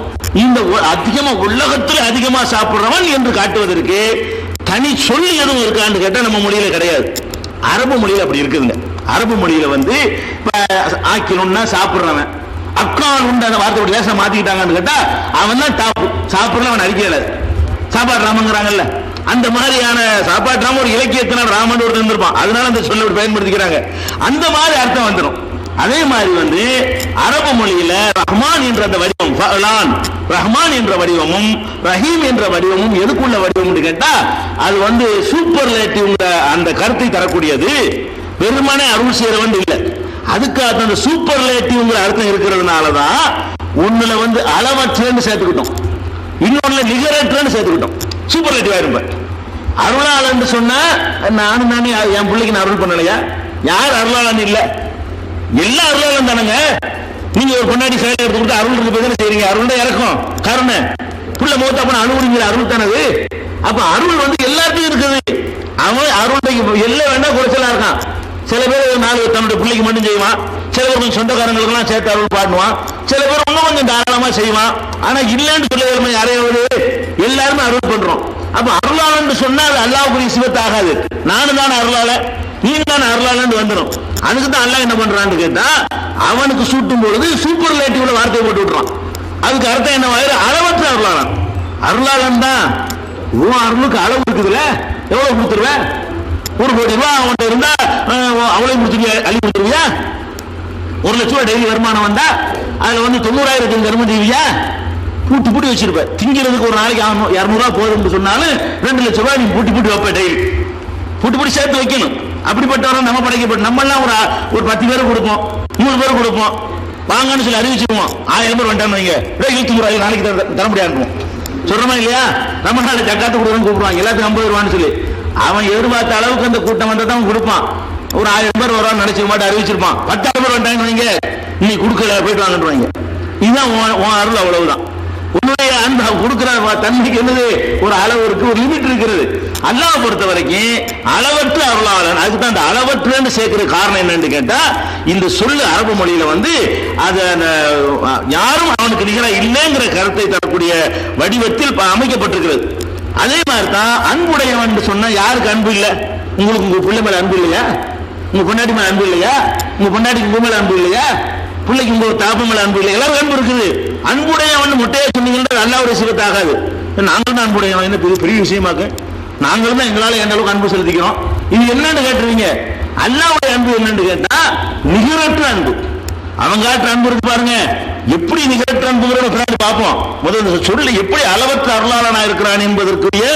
Speaker 1: இந்த அதிகமா உலகத்தில் அதிகமா சாப்பிடுறவன் என்று காட்டுவதற்கு தனி சொல்லி எதுவும் இருக்கான்னு கேட்டா நம்ம மொழியில கிடையாது. அரபு மொழியில அப்படி இருக்குதுங்க. அரபு மொழியில வந்து ஆக்கினும்னா சாப்பிடுறவன், அக்கால் உண்டு அந்த வார்த்தை லேசா மாத்திக்கிட்டாங்கன்னு கேட்டா அவன் தான் டாப். சாப்பிடலாம் அவன் அறிக்கையில சாப்பாடு ராமங்கிறாங்கல்ல, அந்த மாதிரியான சாப்பாடு ராம ஒரு இலக்கியத்தினால் ராமன் ஒரு இருந்திருப்பான், அதனால அந்த சொல்ல பயன்படுத்திக்கிறாங்க. அந்த மாதிரி அர்த்தம் வந்துடும். அதே மாதிரி வந்து அரபு மொழியில ரஹ்மான் என்ற அந்த வடிவம், ரஹ்மான் என்ற வடிவமும் ரஹீம் என்ற வடிவமும் எதுக்குள்ள வடிவம் கேட்டா அது வந்து சூப்பர்லேட்டிவ் அந்த கருத்தை தரக்கூடியது. வெறுமனே அருள் செய்யறவன் இல்லை, அதுக்காக அந்த சூப்பர்லேட்டிவ் அர்த்தம் இருக்கிறதுனாலதான் ஒண்ணுல வந்து அளவற்றன்னு சேர்த்துக்கிட்டோம், இன்னொன்னுல நிகரற்றன்னு சேர்த்துக்கிட்டோம். சூப்பர்லேட்டிவ் ஆயிருப்ப. அருளாளன் சொன்னா நானும் நானே என் பிள்ளைக்கு நான் அருள் பண்ணலையா? யார் அருளாளன் இல்ல? எல்லா அருளாலும் தானங்க. நீங்க ஒரு பொண்டாட்டி செயல் எடுத்து கொடுத்து அருள் இருக்கு தானே செய்றீங்க. அருள் தான் இறக்கும் கருணை. புள்ள முகத்தை அப்ப அனுபவிங்கிற அருள் தானது. அப்ப அருள் வந்து எல்லாத்தையும் இருக்குது. அவன் அருள் எல்லாம் வேணா குறைச்சலா இருக்கான். சில பேர் நாலு தன்னுடைய பிள்ளைக்கு மட்டும் செய்வான். சில பேர் கொஞ்சம் சொந்தக்காரங்களுக்கு எல்லாம் சேர்த்து அருள் பாடுவான். சில பேர் இன்னும் கொஞ்சம் தாராளமா செய்வான். ஆனா இல்லைன்னு சொல்ல யாரையாவது எல்லாருமே அருள் பண்றோம். அப்ப அருளாளன்னு சொன்னா அது அல்லாஹ்வுடைய சிவத்து ஆகாது. நானும் தானே அருளாள, நீங்க தானே அருளாளன்னு வந்துடும். அதுக்கு தான் அல்லாஹ் என்ன பண்றான்னு கேட்டா, அவனுக்கு சூட்டும் பொழுது சூப்பர்லேட்டிவ்ல வார்த்தையை போட்டு விட்டுறான். அதுக்கு அர்த்தம் என்ன? அளவற்ற அருளாளன். அருளாளன் தான். உன் அருளுக்கு அளவு இருக்குதுல்ல, எவ்வளவு கொடுத்துருவேன்? 1 கோடி ரூபாய் அவன்கிட்ட இருந்தா அவளையும் கொடுத்துருவியா? அள்ளி கொடுத்துருவியா? 1 லட்சம் ரூபாய் டெய்லி வருமானம் வந்தா அதுல வந்து 90,000 தர்மம் செய்வியா? பூட்டி பூட்டி வச்சிருப்ப. திங்கிறதுக்கு ஒரு நாளைக்கு 200 ரூபாய் போதும்னு சொன்னாலும் 2 லட்சம் ரூபாய் நீ பூட்டி பூட்டி வைப்ப. டெய்லி பூட்டி பூட்டி சேர்த்து வைக்கணும். அப்படிப்பட்டவரை நம்ம படைக்கப்பட்ட நம்ம எல்லாம் ஒரு 10 பேர் கொடுப்போம், 3 பேர் கொடுப்போம். வாங்கன்னு சொல்லி அறிவிச்சிருவோம். 1000 பேர் வந்துட்டான்னு வைங்க, 23 ரூபாய் நாளைக்கு தர முடியாது சொல்றமா இல்லையா? நம்ம நாளை ஜக்காத்து கொடுக்குறோன்னு கூப்பிடுவாங்க. எல்லாத்துக்கும் 50 ரூபான்னு சொல்லி அவன் எதிர்பார்த்த அளவுக்கு அந்த கூட்டம் வந்தா தான் கொடுப்பான். ஒரு 1000 பேர் வருவான்னு நினைச்சிக்க மாட்டேன், அறிவிச்சிருப்பான். 10,000 பேர் வந்துட்டாங்கன்னு வைங்க, நீ கொடுக்கல போயிட்டு வாங்கன்னு. இதுதான் உன் அருள். அவ்வளவுதான். உன்னுடைய அன்பு கொடுக்கிற தன்மைக்கு என்னது? ஒரு அளவு இருக்கு, ஒரு லிமிட் இருக்கிறது. அல்லாஹ் பொறுத்த வரைக்கும் அளவற்ற அருளாளன். அதுக்கு தான் அந்த அளவற்றுன்னு சேர்க்கிற காரணம் என்னன்னு கேட்டா, இந்த சொல்லு அரபு மொழியில வந்து அது யாரும் அவனுக்கு நிகழ இல்லைங்கிற கருத்தை தரக்கூடிய வடிவத்தில் அமைக்கப்பட்டிருக்கிறது. அதே மாதிரி தான் அன்புடையவன் சொன்னா யாருக்கு அன்பு இல்லை? உங்களுக்கு உங்க பிள்ளை மேல அன்பு இல்லையா? உங்க பொண்டாட்டி மேல அன்பு இல்லையா? உங்க பொண்டாட்டிக்கு உங்க மேல அன்பு இல்லையா? பிள்ளைக்கு உங்க தாப்ப மேல அன்பு இல்லை? எல்லாரும் அன்பு இருக்குது. அன்புடையவன் முட்டையை சொன்னீங்கன்னா அல்லாஹ்வுடைய சிவத்து ஆகாது. நாங்களும் தான் அன்புடையவன் என்ன பெரிய விஷயமாக்கு? நாங்களும் தான் எங்களால எந்த அளவுக்கு அன்பு செலுத்திக்கிறோம். இது என்னன்னு கேட்டுருவீங்க. அல்லாஹ்வுடைய அன்பு என்னன்னு கேட்டா நிகரற்ற அன்பு. அவங்க காட்டுற அன்பு இருக்கு பாருங்க, எப்படி நிகரற்ற அன்புங்கிறத பின்னாடி பார்ப்போம். முதல்ல சொல்லி எப்படி அளவற்ற அருளாளனா இருக்கிறான் என்பதற்குரிய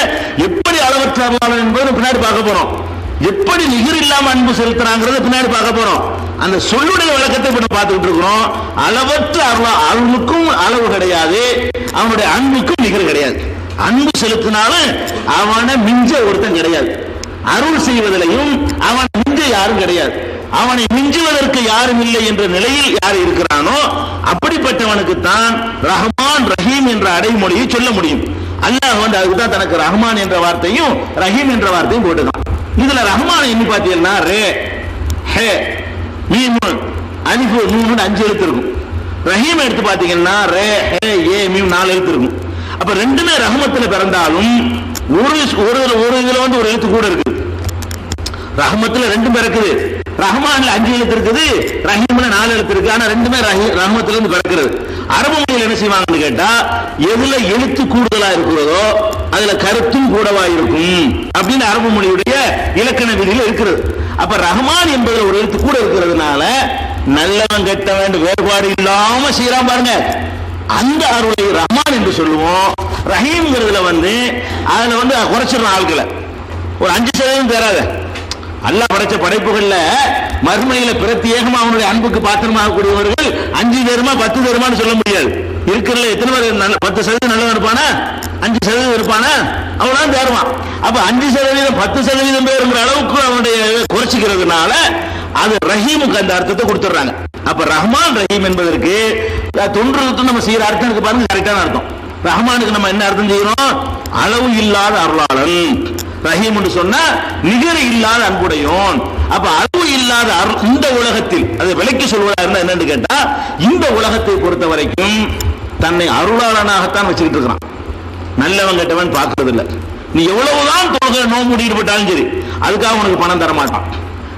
Speaker 1: எப்படி அளவற்ற அருளாளன் என்பதை பின்னாடி பார்க்க போறோம். எப்படி நிகர் இல்லாம அன்பு செலுத்துறாங்கிறத பின்னாடி பார்க்க போறோம். அந்த சொல்லுடைய விளக்கத்தை இப்ப பார்த்துக்கிட்டு இருக்கிறோம். அளவற்ற அருளுக்கும் அளவு கிடையாது, அவனுடைய அன்புக்கும் நிகர் கிடையாது. அன்பு செலுத்தினாலும் அவனை மிஞ்ச ஒருத்தன் கிடையாது. அருள் செய்வதிலையும் அவன் மிஞ்ச யாரும் கிடையாது. அவனை மிஞ்சுவதற்கு யாரும் இல்லை என்ற நிலையில் யார் இருக்கிறானோ அப்படிப்பட்டவனுக்கு தான் ரஹ்மான் ரஹீம் என்ற அடைமொழியை சொல்ல முடியும். அல்லாஹ் வந்து அதுக்கு தான் தனக்கு ரஹ்மான் என்ற வார்த்தையும் ரஹீம் என்ற வார்த்தையும் போட்டுதான். இதுல ரஹ்மான் எண்ணி பார்த்தீங்கன்னா ரே ஹே மீம் அலிஃப் நூன் 5 எழுத்து இருக்கும். ரஹீம் எடுத்து பார்த்தீங்கன்னா ரே ஹே ஏ மீம் 4 எழுத்து இருக்கும். அப்ப ரெண்டுமே ரஹ்மத்துல பிறந்தாலும் ஒரு இதுல வந்து ஒரு எழுத்து கூட இருக்குது. ரஹ்மத்துல 2 பிறக்குது. ரஹ்மான்ல 5 எழுத்து இருக்குது, ரஹீம்ல 4 எழுத்து இருக்கு. ஆனா ரெண்டுமே ரஹ்மத்துல இருந்து பிறக்கிறது. அரபு மொழியில் என்ன செய்வாங்கன்னு கேட்டா, எதுல எழுத்து கூடுதலா இருக்கிறதோ அதுல கருத்தும் கூடவா இருக்கும் அப்படின்னு அரபு மொழியுடைய இலக்கண விதியில் இருக்கிறது. அப்ப ரஹ்மான் என்பதுல ஒரு எழுத்து கூட இருக்கிறதுனால நல்லவன் கெட்டவன் வேறுபாடு இல்லாம செய்யறான் பாருங்க, அந்த அருளை ரஹ்மான் என்று சொல்லுவோம். ரஹீம்ங்கிறதுல வந்து அதுல வந்து குறைச்சிடலாம் ஆட்களை. ஒரு 5% தேராத. அல்லாஹ் படைச்ச படைப்புகள்ல மறுமையில பிரத்யேகமா அவனுடைய அன்புக்கு பாத்திரமாக கூடியவர்கள் 5 பேருமா 10 பேருமான்னு சொல்ல முடியாது. இருக்கிறதுல எத்தனை பேர் 10% நல்லவன் இருப்பானா, 5% இருப்பானா, அவனான் தேருவான். அப்ப 5% 10% பேருங்கிற அளவுக்கு அவனுடைய குறைச்சிக்கிறதுனால அது ரஹீமுக்கு அந்த அர்த்தத்தை கொடுத்துடுறாங்க. அப்ப ரஹ்மான் ரஹீம் என்பதற்கு 90 நம்ம செய்யற அர்த்தம் பாருங்க, கரெக்டான அர்த்தம். ரஹ்மானுக்கு நம்ம என்ன அர்த்தம் செய்யறோம்? அளவு இல்லாத அருளாளன். ரஹீம் என்று சொன்னா நிகர் இல்லாத அன்புடையோன். அப்ப அளவு இல்லாத இந்த உலகத்தில் அதை விலைக்கு சொல்வதா இருந்தா என்னன்னு கேட்டா, இந்த உலகத்தை பொறுத்த வரைக்கும் தன்னை அருளாளனாகத்தான் வச்சுக்கிட்டு இருக்கிறான். நல்லவன் கெட்டவன் பார்க்கறது இல்லை. நீ எவ்வளவுதான் தொழுகை நோம்பு ஈடுபட்டாலும் சரி அதுக்காக உனக்கு பணம் தர மாட்டான்.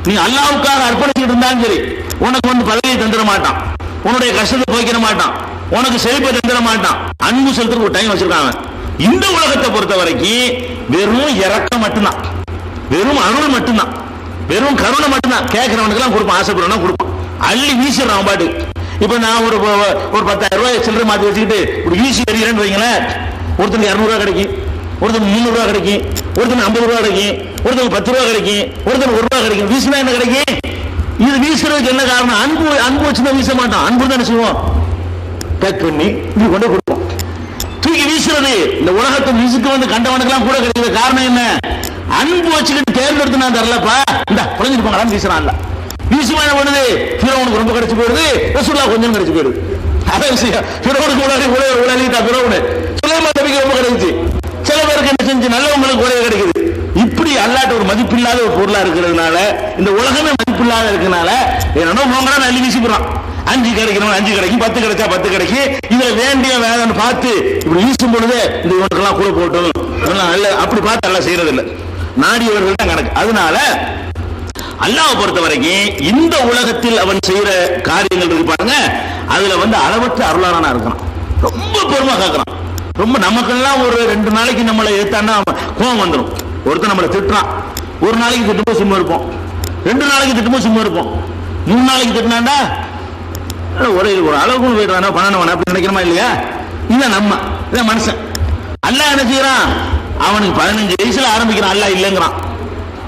Speaker 1: நீ அல்லாஹ்வுக்காக அர்ப்பணிச்சுட்டு இருந்தாலும் சரி உனக்கு வந்து பதவியை தந்துட மாட்டான், உன்னுடைய கஷ்டத்தை போய்க்கிற மாட்டான், உனக்கு செழிப்பை தந்துட மாட்டான். அன்பு செலுத்துறதுக்கு ஒரு டைம் வச்சிருக்காங்க. இந்த உலகத்தை பொறுத்த வரைக்கும் வெறும் இறக்கம் மட்டும்தான், வெறும் அருள் மட்டும்தான், வெறும் கருணை மட்டும்தான். கேட்கிறவனுக்கு எல்லாம் கொடுப்பான், ஆசைப்படுறவனா கொடுப்பான், அள்ளி வீசிடுறான் பாட்டு. இப்ப நான் ஒரு 10,000 ரூபாய் சில்லறை மாத்தி வச்சுக்கிட்டு ஒரு வீசி எறிகிறேன்னு வைங்களேன், ஒருத்தனுக்கு 200 ரூபாய் கிடைக்கும், ஒருத்தனுக்கு 300 ரூபாய் கிடைக்கும், ஒருத்தனுக்கு 50 ரூபாய் கிடைக்கும், ஒருத்தனுக்கு 10 ரூபாய் கிடைக்கும், ஒருத்தனுக்கு 1 ரூபாய் கிடைக்கும். வீசினா என்ன கிடைக்கும்? இது வீசுறதுக்கு என்ன காரணம்? அன்பு வச்சுதான் வீச மாட்டான். அன்பு தான் செய்வோம், பேக் பண்ணி இப்படி கொண்டு கொடுப்போம், தூக்கி வீசுறது. இந்த உலகத்தை வீசுக்கு வந்து கண்டவனுக்கெல்லாம் கூட கிடைக்கிற காரணம் என்ன? அன்பு வச்சுக்கிட்டு தேர்ந்தெடுத்து நான் தரலப்பா, இந்த புரிஞ்சுட்டு போங்களான்னு வீசுறான். வீசுமா என்ன பண்ணுது? ஃபிரௌனுக்கு ரொம்ப கிடைச்சு போயிடுது, ரசூலுல்லாஹ் கொஞ்சம் கிடைச்சு போயிடுது. அதான் விஷயம். ஃபிரௌனுக்கு உலகிட்டா ஃபிரௌன், சுலைமான் நபிக்கு ரொம்ப கிடைச்சு. சில பேருக்கு என்ன செஞ்சு நல்லவங்களுக்கு குறைய கிடைக்குது. இப்படி அல்லாட்ட ஒரு மதிப்பில்லாத ஒரு பொருளா இருக்கிறதுனால, இந்த உலகமே மதிப்பில்லாத இருக்கிறதுனால என்னன்னா போங்கடா அள்ளி வீசிக்கிறான். 5 கிடைக்கணும், 5 கிடைக்கும், 10 கிடைச்சா 10 கிடைக்கும். இதுல வேண்டிய வேதனை பார்த்து இப்படி வீசும் பொழுது இந்த இவனுக்கெல்லாம் கூட போட்டும் நல்ல அப்படி பார்த்து எல்லாம் செய்யறது இல்லை, நாடியவர்கள் தான் கணக்கு. அதனால அல்லாஹ்வை பொறுத்த வரைக்கும் இந்த உலகத்தில் அவன் செய்யற காரியங்கள் இருக்கு பாருங்க, அதுல அளவற்ற அருளாளனா இருக்கான். ரொம்ப பொறுமை காக்குறான். ரொம்ப நமக்கெல்லாம் ஒரு 2 நாளைக்கு நம்மளை ஏத்தான்னா கோபம் வந்துடும். ஒருத்தர் நம்மளை திட்டுறான், ஒரு நாளைக்கு திட்டும்போது சும்மா இருப்போம், 2 நாளைக்கு திட்டும்போது சும்மா இருப்போம், 3 நாளைக்கு திட்டினாண்டா ஒரு அளவுக்கு போயிடுவானா பண்ணணும் அப்படி நினைக்கிறோமா இல்லையா? இதான் நம்ம, இதான் மனுஷன். அல்லாஹ் என்ன செய்யறான்? அவனுக்கு 15 வயசுல ஆரம்பிக்கிறான். அல்லாஹ் இல்லைங்கிறான்.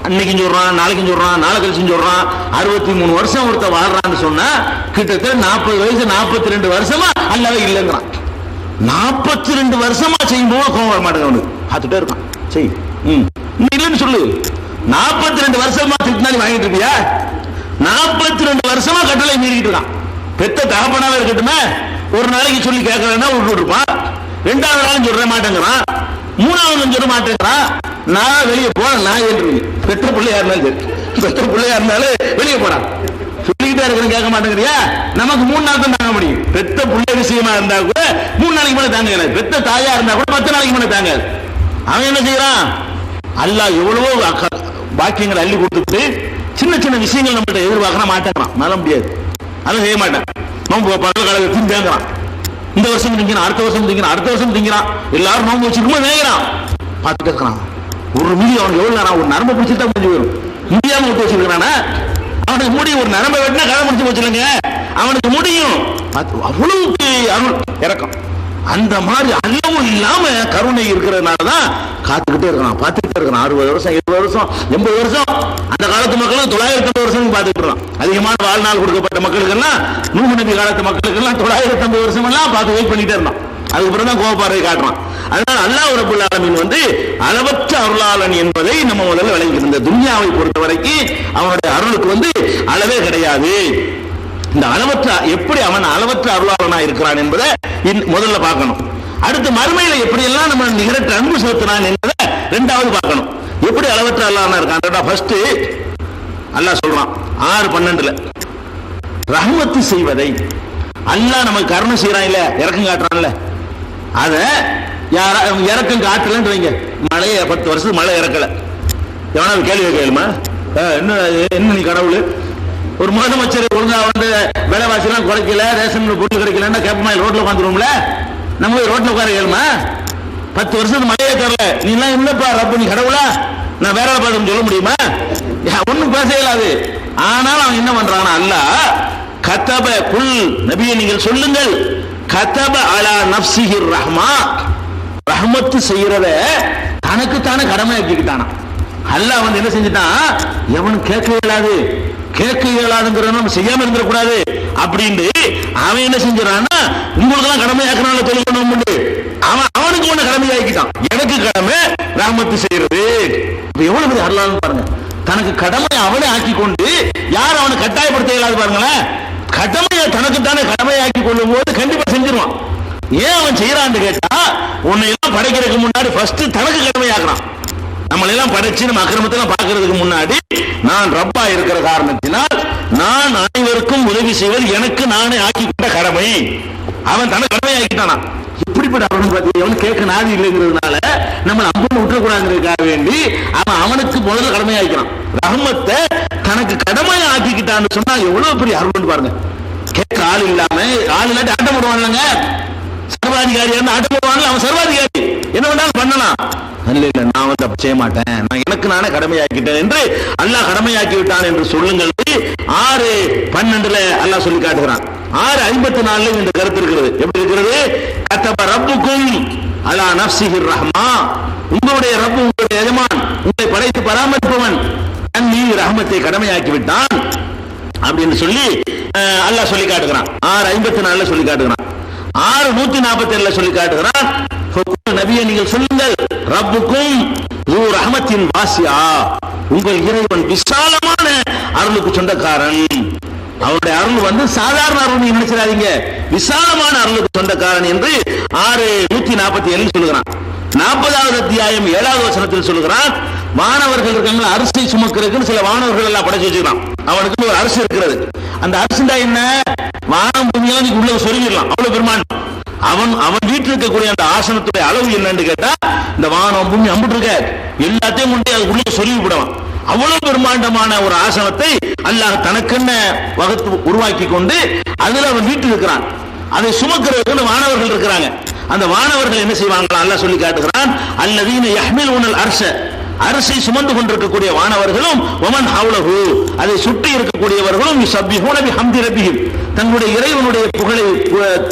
Speaker 1: அன்னைக்கும் சொல்றான், நாளைக்கும் சொல்றான், நாளை கழிச்சும் சொல்றான். 63 வருஷம் ஒருத்த வாழ்றான்னு சொன்னா கிட்டத்தட்ட 40 வயசு 42 வருஷமா அல்லாஹ் இல்லைங்கிறான். 42 வருஷமா செய்யும் போது கோவம் வர மாட்டேங்க அவனுக்கு. பார்த்துட்டே இருக்கான். செய் இல்லைன்னு சொல்லு. 42 வருஷமா திட்டினாலும் வாங்கிட்டு இருப்பியா? 42 வருஷமா கட்டளை மீறிட்டு இருக்கான். பெத்த தகப்பனாவே இருக்கட்டுமே, ஒரு நாளைக்கு சொல்லி கேட்கலன்னா விட்டு இருப்பான். 2வது நாளும் சொல்ற மாட்டேங்கிறான், 3வது சொல்ல மாட்டேங்கிறான். நான் வெளியே போன நான் என்று பெற்ற பிள்ளையா இருந்தாலும் சரி, பெற்ற பிள்ளையா இருந்தாலும் வெளியே போறான். சொல்லிக்கிட்டே இருக்கிற கேட்க மாட்டேங்கிறியா? நமக்கு 3 நாள் தான் தாங்க முடியும். பெத்த பிள்ளை விஷயமா இருந்தா கூட 3 நாளைக்கு மேல தாங்க. பெத்த தாயா இருந்தா கூட 10 நாளைக்கு மேல தாங்க. அவன் என்ன செய்யறான்? அல்லாஹ் எவ்வளவோ பாக்கியங்களை அள்ளி கொடுத்துட்டு சின்ன சின்ன விஷயங்கள் நம்மகிட்ட எதிர்பார்க்க மாட்டேங்கிறான். மேல முடியாது, அதை செய்ய மாட்டேன். நோம்பு பல்கலைக்கழகத்தை திங்கிறான். இந்த வருஷம் திங்கிறான், அடுத்த வருஷம் திங்கிறான், அடுத்த வருஷம் திங்கிறான். எல்லாரும் நோம்பு வச்சுருக்கும் வேகிறான். பார்த்துட்டு இருக்கிறான். ஒரு மிதி அவனுக்கு எவ்வளவு நேரம் ஒரு நரம்பை பிடிச்சிட்டு முடிஞ்சு போயிடும். முடியாம விட்டு வச்சிருக்கிறானா? அவனுக்கு முடியும். ஒரு நரம்பை வெட்டினா கதை முடிச்சு போச்சுலங்க, அவனுக்கு முடியும். அவ்வளவுக்கு அருள் இறக்கம். அந்த மாதிரி அளவும் இல்லாம கருணை இருக்கிறதுனாலதான் காத்துக்கிட்டே இருக்கான், பார்த்துக்கிட்டே இருக்கான். 60 வருஷம் 70 வருஷம் 80 வருஷம். அந்த காலத்து மக்களும் 950 வருஷம் பார்த்துட்டு இருக்கான். அதிகமான வாழ்நாள் கொடுக்கப்பட்ட மக்களுக்கு எல்லாம், நூஹ் நபி காலத்து மக்களுக்கு எல்லாம் 950 வருஷம் எல்லாம் பார்த்து வெயிட் பண்ணிட்டே இருந்தான். அதுக்கப்புறம் தான் கோபப்பார்வை காட்டுறான். அதனால அல்லாஹ் ரப்பல் ஆலமீன் அளவற்ற அருளாளன் என்பதை நம்ம முதல்ல விளங்கிக்கணும். இந்த துன்யாவை பொறுத்த வரைக்கும் அவனுடைய அருளுக்கு அளவே கிடையாது. இந்த அளவற்ற எப்படி அவன் அளவற்ற அருளாளனா இருக்கிறான் என்பதை முதல்ல பார்க்கணும். அடுத்து மறுமையில எப்படி எல்லாம் நம்ம நிகரற்ற அன்பு செலுத்தினான் என்பதை 2வது பார்க்கணும். எப்படி அளவற்ற அருளாளனா இருக்கான்? ஃபர்ஸ்ட் அல்லாஹ் சொல்றான் 6:12 ரஹ்மத்து செய்வதை. அல்லாஹ் நமக்கு கருணை செய்யறான் இல்ல, இறக்கம் காட்டுறான்ல, அத இறக்கம் காட்டலன்னு வைங்க. மழையை 10 வருஷத்துக்கு மழை இறக்கல, எவனா கேள்வி கேளுமா? என்ன நீ கடவுள்? ஒரு முதலமைச்சர் ஒழுங்கா விலைவாசி எல்லாம் குறைக்கல, ரேஷன் பொருள் கிடைக்கலன்னா கேப்பமா ரோட்ல உட்காந்துருவோம்ல. நம்ம ரோட்ல உட்கார கேளுமா? 10 வருஷத்துக்கு மழையே தரல, நீ எல்லாம் இல்லப்பா ரப்பு நீ கடவுளா? நான் வேற பாடம் சொல்ல முடியுமா? ஒன்னும் பேச இயலாது. ஆனால் அவன் என்ன பண்றான்? அல்லாஹ் கதப குல் நபியை நீங்கள் சொல்லுங்கள், கதப அலா நஃப்ஸிஹிர் ரஹ்மா, ரஹ்மத்து செய்யறத தனக்கு தானே கடமையாக்கிட்டானா. அல்லாஹ் என்ன செஞ்சுட்டான்? எவனும் கேட்க இயலாது, கேட்க இயலாதுங்கிறத நம்ம செய்யாம இருந்துடக்கூடாது அப்படின்னு அவன் என்ன செஞ்சான்னா, உங்களுக்கு எல்லாம் கடமையாக்குறான தொழில் பண்ண முடியும். அவனுக்கு ஒண்ணு கடமையாக்கிட்டான். எனக்கு கடமை ரஹ்மத்து செய்யறது. எவ்வளவு பெரிய அருளாளன்னு பாருங்க. தனக்கு கடமையை அவனே ஆக்கி கொண்டு யார் அவனை கட்டாயப்படுத்த இயலாது பாருங்களேன். கடமையை தனக்குத்தானே கடமையாக்கி கொள்ளும் போது கண்டிப்பா செஞ்சிருவான். ஏன் அவன் செய்யறான்னு கேட்டா, உன்னை எல்லாம் படைக்கிறதுக்கு முன்னாடி ஃபர்ஸ்ட் தனக்கு கடமையாக்குறான். நம்மளை எல்லாம் படைச்சு நம்ம அக்கிரமத்தெல்லாம் பார்க்கறதுக்கு முன்னாடி நான் ரப்பா இருக்கிற காரணத்தினால் நான் அனைவருக்கும் உதவி செய்வது எனக்கு நானே ஆக்கிக்கிட்ட கடமை. அவன் தனக்கு கடமையாக்கிட்டானா. இப்படிப்பட்ட அவனு கேட்க நாதி இல்லைங்கிறதுனால நம்ம அம்பு விட்டுறக்கூடாதுக்காக வேண்டி அவனுக்கு முதல்ல கடமையாக்கிறான். ரஹ்மத்தை தனக்கு கடமையை ஆக்கிக்கிட்டான்னு சொன்னா எவ்வளவு பெரிய அருள் பாருங்க. கேட்க ஆள் இல்லாம, ஆள் இல்லாட்டி ஆட்டம் போடுவான்லங்க. சர்வாதிகாரியா இருந்து ஆட்டம் போடுவான்ல, அவன் சர்வாதிகாரி என்ன வேணாலும் பண்ணலாம். இல்ல இல்ல நான் அப்படி செய்ய மாட்டேன், நான் எனக்கு நானே கடமையாக்கிட்டேன் என்று அல்லாஹ் கடமையாக்கி விட்டான் என்று சொல்லுங்கள். 6:12 அல்லாஹ் சொல்லி காட்டுகிறான். 6:54 இந்த கருத்து இருக்கிறது. எப்படி இருக்கிறது? கதப ரப்புக்கும் அலா நஃப்ஸிஹிர் ரஹ்மா, உங்களுடைய ரப்பு உங்களுடைய எஜமான் உங்களை படைத்து பராமரிப்பவன் தன் மீது ரஹ்மத்தை கடமையாக்கி விட்டான் அப்படின்னு சொல்லி அல்லாஹ் சொல்லி காட்டுகிறான். 6:54 சொல்லி காட்டுகிறான். 6:147 சொல்லி காட்டுகிறான். நபியை நீங்கள் சொல்லுங்கள், ரப்புக்கும் ரஹ்மத்தின் வாசியா, உங்கள் இறைவன் விசாலமான அருளுக்கு சொந்தக்காரன். அவருடைய அருள் வந்து சாதாரண அருள் நீங்க நினைச்சிடாதீங்க, விசாலமான அருளுக்கு சொந்தக்காரன் என்று 6:147 சொல்லுகிறான். 40வது அத்தியாயம் 7வது வசனத்தில் சொல்லுகிறான், வானவர்கள் இருக்காங்க அரிசி சுமக்கிறதுக்கு சில வானவர்கள் எல்லாம் படைச்சு வச்சுக்கலாம். அவனுக்கு ஒரு அரிசி இருக்கிறது. அந்த அரிசிண்டா என்ன, வானம் பூமியெல்லாம் உள்ள சொல்லிடலாம், அவ்வளவு பெருமான். அவன் வீட்டில் இருக்கக்கூடிய அந்த ஆசனத்துடைய அளவு என்னன்னு கேட்டா, இந்த வானம் பூமி அம்பிட்டு இருக்க எல்லாத்தையும் கொண்டு அதுக்குள்ளே சொல்லி விடுவான். அவ்வளவு பிரம்மாண்டமான ஒரு ஆசனத்தை அல்லாஹ் தனக்கென்ன வகுத்து உருவாக்கி கொண்டு அதுல அவன் வீட்டில் இருக்கிறான். அதை சுமக்கிறதுக்கு வானவர்கள் இருக்கிறாங்க. அந்த வானவர்கள் என்ன செய்வாங்க அல்லாஹ் சொல்லி காட்டுகிறான், அல்லதீன யஹ்மிலூனல் அர்ஷ, அரிசி சுமந்து கொண்டிருக்கக்கூடிய வானவர்களும் வமன் ஹவுலஹு, அதை சுற்றி இருக்கக்கூடியவர்களும் யுஸப்பிஹூன பிஹம்தி ரப்பிஹிம், தங்களுடைய இறைவனுடைய புகழை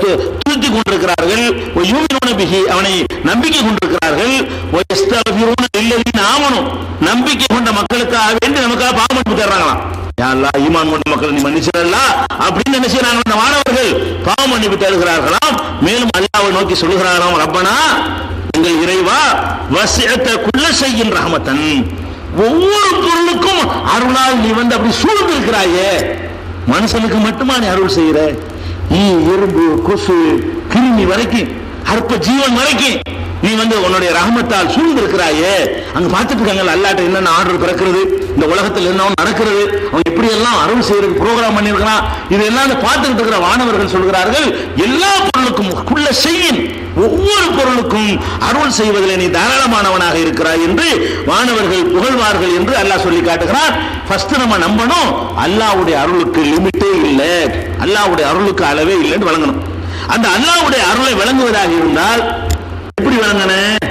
Speaker 1: துதித்து கொண்டிருக்கிறார்கள். வயுமினூன பிஹி, அவனை நம்பிக்கை கொண்டிருக்கிறார்கள். வயஸ்தக்ஃபிரூன லில்லதீன ஆமனு, நம்பிக்கை கொண்ட மக்களுக்காக வேண்டி நமக்காக பாவம் மன்னிப்பு தர்றாங்களாம். யா அல்லாஹ், ஈமான் கொண்ட மக்களை நீ மன்னிச்சிடலாம் அப்படின்னு என்ன செய்யறாங்க அந்த வானவர்கள், பாவம் மன்னிப்பு தருகிறார்களாம். மேலும் அல்லாஹ்வை நோக்கி சொல்லுகிறாராம், ரப்பனா, எங்கள் இறைவா, வஸிஅத குல்ல ஷைஇன் ரஹ்மத்தன், ஒவ்வொரு பொருளுக்கும் அருளால் நீ வந்து அப்படி சூழ்ந்து இருக்கிறாயே, மனுஷனுக்கு மட்டுமா நீ அருள் செய்யற? எறும்பு, கொசு, கிருமி வரைக்கும், அற்ப ஜீவன் வரைக்கும் நீ வந்து உன்னுடைய ரஹமத்தால் சூழ்ந்து இருக்கிறாயே. அங்க பார்த்துட்டு இருக்காங்க அல்லாட்ட என்னென்ன ஆர்டர் பிறக்கிறது, இந்த உலகத்தில் என்ன நடக்கிறது, அவன் எப்படி எல்லாம் அருள் செய்யறது ப்ரோக்ராம் பண்ணிருக்கிறான், இதெல்லாம் பார்த்துக்கிட்டு இருக்கிற வானவர்கள் சொல்கிறார்கள், எல்லா பொருளுக்கும் குல்ல ஷைஇன், ஒவ்வொரு பொருளுக்கும் அருள் செய்வதில் நீ தாராளமானவனாக இருக்கிறாய் என்று வானவர்கள் புகழ்வார்கள் என்று அல்லாஹ் சொல்லி காட்டுகிறார். ஃபர்ஸ்ட் நம்ம நம்பணும், அல்லாஹ்வுடைய அருளுக்கு லிமிட்டே இல்லை, அல்லாஹ்வுடைய அருளுக்கு அளவே இல்லைன்னு வழங்கணும். அந்த அல்லாஹ்வுடைய அருளை வழங்குவதாக இருந்தால் எப்படி வழங்கணும்,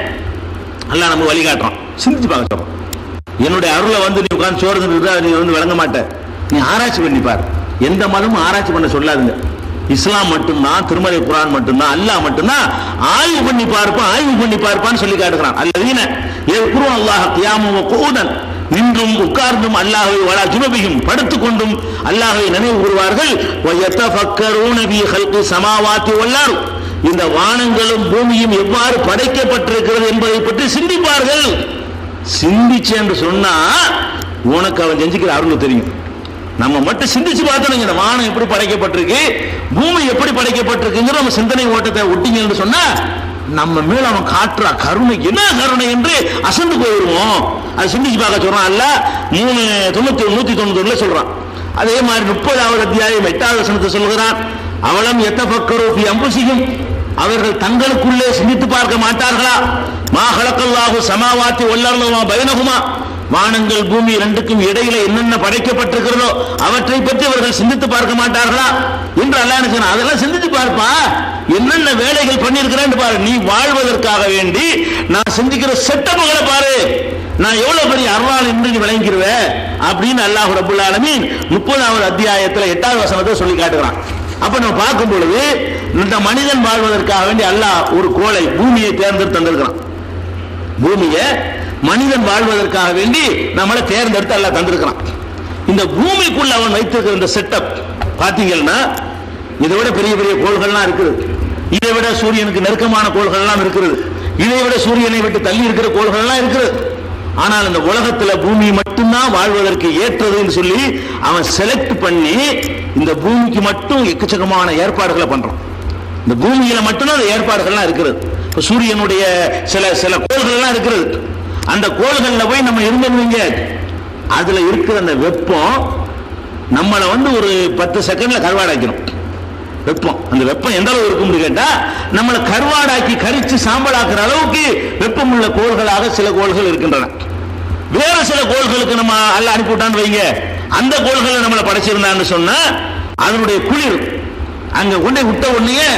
Speaker 1: அல்லாஹ் நம்ம வழிகாட்டுறோம். சிந்திச்சு பார்க்க சொல்றோம். என்னுடைய அருளை வந்து நீ உட்கார்ந்து சோறு நீ வந்து வழங்க மாட்ட, நீ ஆராய்ச்சி பண்ணிப்பார். எந்த மதமும் ஆராய்ச்சி பண்ண சொல்லாதுங்க. இஸ்லாம் மட்டும்தான், திருமலை குர்ஆன் மட்டும்தான், அல்லாஹ் மட்டும்தான் ஆய்வு பண்ணி பார்ப்பான்னு சொல்லி காட்டுகிறான். அல்லதீன யذ்குரூன அல்லாஹ் கியாமன் வ குஊதன், நின்றும் உட்கார்ந்தும் அல்லாஹ்வை வலா ஜுனுபிஹிம், படுத்துக் கொண்டும் அல்லாஹ்வை நினைவு கூறுவார்கள். வ யதஃபக்கரூன ஃபீ ஹல்கி ஸமாவாத்தி வல் அர்த், இந்த வானங்களும் பூமியும் எவ்வாறு படைக்கப்பட்டிருக்கிறது என்பதை பற்றி சிந்திப்பார்கள். சிந்திச்சு என்று சொன்னா உனக்கு அவன் செஞ்சுக்கிற அருள் தெரியும். நம்ம மட்டும் சிந்திச்சு பார்த்தோம், இந்த வானம் எப்படி படைக்கப்பட்டிருக்கு, பூமி எப்படி படைக்கப்பட்டிருக்குங்கிற நம்ம சிந்தனை ஓட்டத்தை ஒட்டிங்க என்று சொன்னா நம்ம மேல அவன் காட்டுற கருணை என்ன கருணை என்று அசந்து போயிடுவோம். அதை சிந்திச்சு பார்க்க சொல்றான் அல்ல. 191 சொல்றான். அதே மாதிரி 30வது அத்தியாயம் 8வது வசனத்தை சொல்கிறான், அவலம் யதஃபக்கரு ஃபீ அன்ஃபுஸிஹிம், அவர்கள் தங்களுக்குள்ளே சிந்தித்து பார்க்க மாட்டார்களா, மா ஹலக்கல்லாஹு ஸமாவாத்தி வல் அர்த வமா பைனஹுமா, வானங்கள் பூமி ரெண்டுக்கும் இடையில என்னென்ன படைக்கப்பட்டிருக்கிறதோ அவற்றை பற்றி அவர்கள் சிந்தித்து பார்க்க மாட்டார்களா என்று அல்லாஹ் சொன்னான். அதெல்லாம் சிந்தித்து பார்ப்பா, என்னென்ன வேலைகள் பண்ணியிருக்கிறேன்னு பாரு, நீ வாழ்வதற்காக வேண்டி நான் சிந்திக்கிற செட்டப்புகளை பாரு, நான் எவ்வளவு பெரிய அருளால் என்று நீ விளங்கிடுவ அப்படின்னு அல்லாஹ் ரப்பல் ஆலமீன் 30வது அத்தியாயத்தில் 8வது வசனத்தை சொல்லி காட்டுகிறான். அப்ப நம்ம பார்க்கும் பொழுது இந்த மனிதன் வாழ்வதற்காக வேண்டி அல்லாஹ் ஒரு கோளை பூமியை தேர்ந்தெடுத்து தந்திருக்கிறான். பூமியை மனிதன் வாழ்வதற்காக வேண்டி நம்மளை தேர்ந்தெடுத்து அல்லாஹ் தந்திருக்கிறான். இந்த பூமிக்குள்ள அவன் வைத்திருக்கிற இந்த செட்டப் பாத்தீங்கன்னா இதை விட பெரிய பெரிய கோள்கள்லாம் இருக்குது, இதை விட சூரியனுக்கு நெருக்கமான கோள்கள்லாம் இருக்கிறது, இதை விட சூரியனை விட்டு தள்ளி இருக்கிற கோள்கள்லாம் இருக்கிறது. ஆனால் இந்த உலகத்துல பூமி மட்டும்தான் வாழ்வதற்கு ஏற்றதுன்னு சொல்லி அவன் செலக்ட் பண்ணி இந்த பூமிக்கு மட்டும் எக்கச்சக்கமான ஏற்பாடுகளை பண்றான். இந்த பூமியில மட்டும்தான் அந்த ஏற்பாடுகள்லாம் இருக்கிறது. இப்ப சூரியனுடைய சில கோள்கள்லாம் இருக்கிறது. அந்த கோள்கள்ல போய் நம்ம இருந்தோம்ங்க, அதுல இருக்கிற அந்த வெப்பம் நம்மளை வந்து ஒரு 10 செகண்ட்ல கருவாடாக்கணும். வெப்பம், அந்த வெப்பம் எந்த அளவு இருக்கும்னு கேட்டா நம்மளை கருவாடாக்கி கரிச்சு சாம்பலாக்குற அளவுக்கு வெப்பம் உள்ள கோள்களாக சில கோள்கள் இருக்கின்றன. வேற சில கோள்களுக்கு நம்ம அல்லாஹ் அனுப்பிவிட்டான்னு வைங்க, அந்த கோள்களை நம்மளை படைச்சிருந்தான்னு சொன்னா அதனுடைய குளிர் அங்க கொண்டே விட்ட உடனே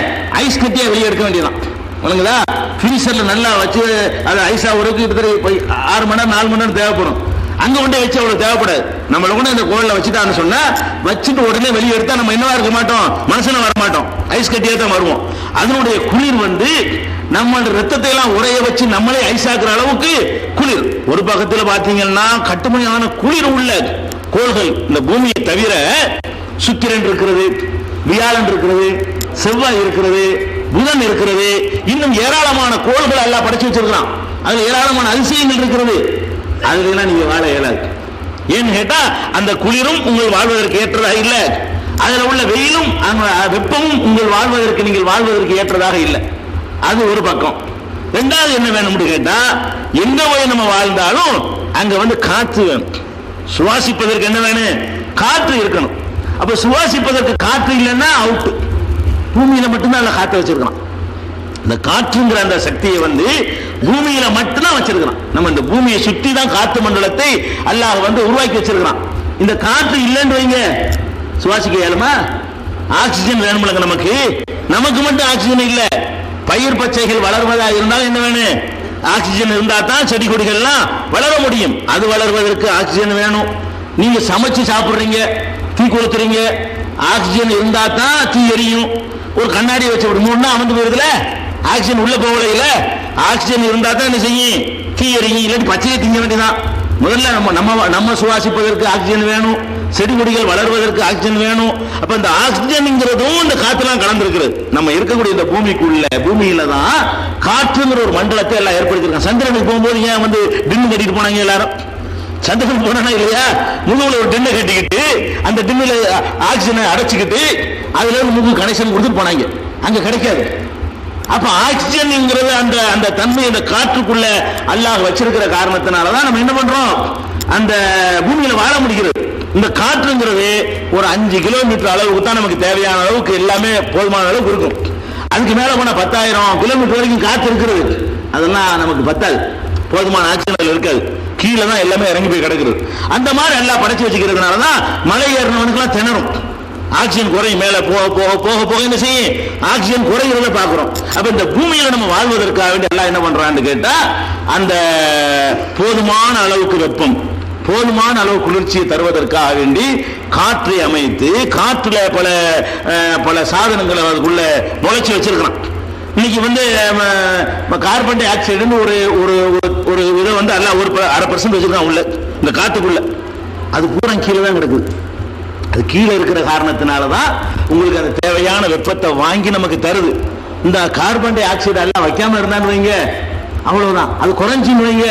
Speaker 1: ஐஸ் கட்டியா வெளியே எடுக்க வேண்டியதான். வணங்குதா, ஃப்ரீசர்ல நல்லா வச்சு அது ஐஸா ஒரு 6 மணி நேரம் 4 மணி நேரம் தேவைப்படும். அங்க கொண்டே வச்சு அவ்வளவு தேவைப்படாது. நம்மளை கொண்டு இந்த கோல்ல வச்சுட்டான்னு சொன்னா வச்சுட்டு உடனே வெளியே எடுத்தா நம்ம என்னவா இருக்க மாட்டோம், மனுஷன வர மாட்டோம், ஐஸ் கட்டியா தான் வருவோம். அதனுடைய குளிர் வந்து நம்ம ரத்தத்தை எல்லாம் உரைய வச்சு நம்மளே ஐஸ் ஆக்குற அளவுக்கு குளிர். ஒரு பக்கத்தில் பாத்தீங்கன்னா கட்டுமையான குளிர் உள்ள கோள்கள் இந்த பூமியை தவிர சுக்கிரன் இருக்கிறது, வியாழன் இருக்கிறது, செவ்வாய் இருக்கிறது, புதன் இருக்கிறது, இன்னும் ஏராளமான கோள்கள் எல்லாம் படைச்சு வச்சிருக்கிறான். அதுல ஏராளமான அதிசயங்கள் இருக்கிறது. அதுல நீங்க வாழ இயலாது. ஏன்னு கேட்டா அந்த குளிரும் உங்கள் வாழ்வதற்கு ஏற்றதாக இல்லை. அதுல உள்ள வெயிலும் வெப்பமும் உங்கள் வாழ்வதற்கு நீங்கள் வாழ்வதற்கு ஏற்றதாக இல்லை. அது ஒரு பக்கம். ரெண்டாவது என்ன வேணும்னு கேட்டா, எங்க போய் நம்ம வாழ்ந்தாலும் அங்க காற்று வேணும். சுவாசிப்பதற்கு என்ன வேணும்? காற்று இருக்கணும். அப்ப சுவாசிப்பதற்கு காற்று இல்லைன்னா அவுட். பூமியில மட்டும்தான் காற்று வச்சிருக்கலாம். இந்த காற்றுங்கிற அந்த சக்தியை பூமியில மட்டும்தான் வச்சிருக்கிறான். நம்ம இந்த பூமியை சுத்தி தான் காற்று மண்டலத்தை அல்லாஹ் உருவாக்கி வச்சிருக்கிறான். இந்த காற்று இல்லைன்னு வைங்க, சுவாசிக்க இயலுமா? ஆக்சிஜன் வேணும்லங்க நமக்கு. நமக்கு மட்டும் ஆக்சிஜன் இல்ல, பயிர் பச்சைகள் வளர்வதா இருந்தாலும் என்ன வேணும்? ஆக்சிஜன் இருந்தா தான் செடி கொடிகள்லாம் வளர முடியும். அது வளர்வதற்கு ஆக்சிஜன் வேணும். நீங்க சமைச்சு சாப்பிடுறீங்க, தீ கொளுத்துறீங்க, ஆக்சிஜன் இருந்தா தான் தீ எரியும். ஒரு கண்ணாடி வச்சு விடுமோன்னா அமர்ந்து போயிருதுல, ஆக்சிஜன் உள்ள போகல. இல்ல, ஆக்சிஜன் இருந்தா தான் என்ன செய்யும்? தீ எரியும். இல்லாட்டி பச்சையை திங்க வேண்டியதான். முதல்ல நம்ம சுவாசிப்பதற்கு ஆக்சிஜன் வேணும், செடி கொடிகள் வளர்வதற்கு ஆக்சிஜன் வேணும். அப்ப இந்த ஆக்சிஜன்ங்கிறதும் இந்த காற்றுலாம் கலந்துருக்கிறது. நம்ம இருக்கக்கூடிய இந்த பூமியில தான் காற்றுங்கிற ஒரு மண்டலத்தை எல்லாம் ஏற்படுத்திருக்காங்க. சந்திரனுக்கு போகும்போது ஏன் டின்னு கட்டிட்டு போனாங்க எல்லாரும்? சந்திரனுக்கு போனா இல்லையா, முதுகுல ஒரு டின்னை கட்டிக்கிட்டு அந்த டின்னுல ஆக்சிஜனை அடைச்சிக்கிட்டு அதுல இருந்து முதுகு கனெக்ஷன் கொடுத்துட்டு போனாங்க. அங்க கிடைக்காது. அப்ப ஆக்சிஜன்ங்கிறது அந்த தன்மை அந்த காற்றுக்குள்ள அல்லாஹ் வச்சிருக்கிற காரணத்தினாலதான் நம்ம என்ன பண்றோம், அந்த பூமியில வாழ முடிகிறது. இந்த காற்றுங்கிறது ஒரு 5 கிலோமீட்டர் அளவுக்கு தான் நமக்கு தேவையான அளவுக்கு எல்லாமே போதுமான அளவுக்கு இருக்கும். அதுக்கு மேல போனா 10,000 கிலோமீட்டர் வரைக்கும் காற்று இருக்கிறது. அதெல்லாம் நமக்கு பத்தாது, போதுமான ஆக்சிஜன் இருக்காது. கீழே தான் எல்லாமே இறங்கி போய் கிடக்குறது. அந்த மாதிரி எல்லாம் படைச்சு வச்சுக்கிறதுனாலதான் மலை ஏறினவனுக்குலாம் திணறும். ஆக்சிஜன் குறையும். மேல போக போக போக போக என்ன செய்யும்? ஆக்சிஜன் குறைகிறத பாக்குறோம். அப்ப இந்த பூமியில நம்ம வாழ்வதற்காக வேண்டி எல்லாம் என்ன பண்றான்னு கேட்டா, அந்த போதுமான அளவுக்கு வெப்பம், போதுமான அளவு குளிர்ச்சியை தருவதற்காக வேண்டி காற்றை அமைத்து, காற்றுல பல சாதனங்களை அதுக்குள்ள நுழைச்சி வச்சிருக்கிறான். இன்னைக்கு கார்பன் டை ஆக்சைடுன்னு ஒரு இதை எல்லாம் 1/2% வச்சிருக்கான் உள்ள இந்த காத்துக்குள்ள. அது பூரா கீழே தான் கிடக்குது. அது கீழே இருக்கிற காரணத்தினாலதான் உங்களுக்கு அந்த தேவையான வெப்பத்தை வாங்கி நமக்கு தருது. இந்த கார்பன் டை ஆக்சைடு எல்லாம் வைக்காம இருந்தான்னு வைங்க, அவ்வளவுதான். அது குறைஞ்சின்னு வைங்க,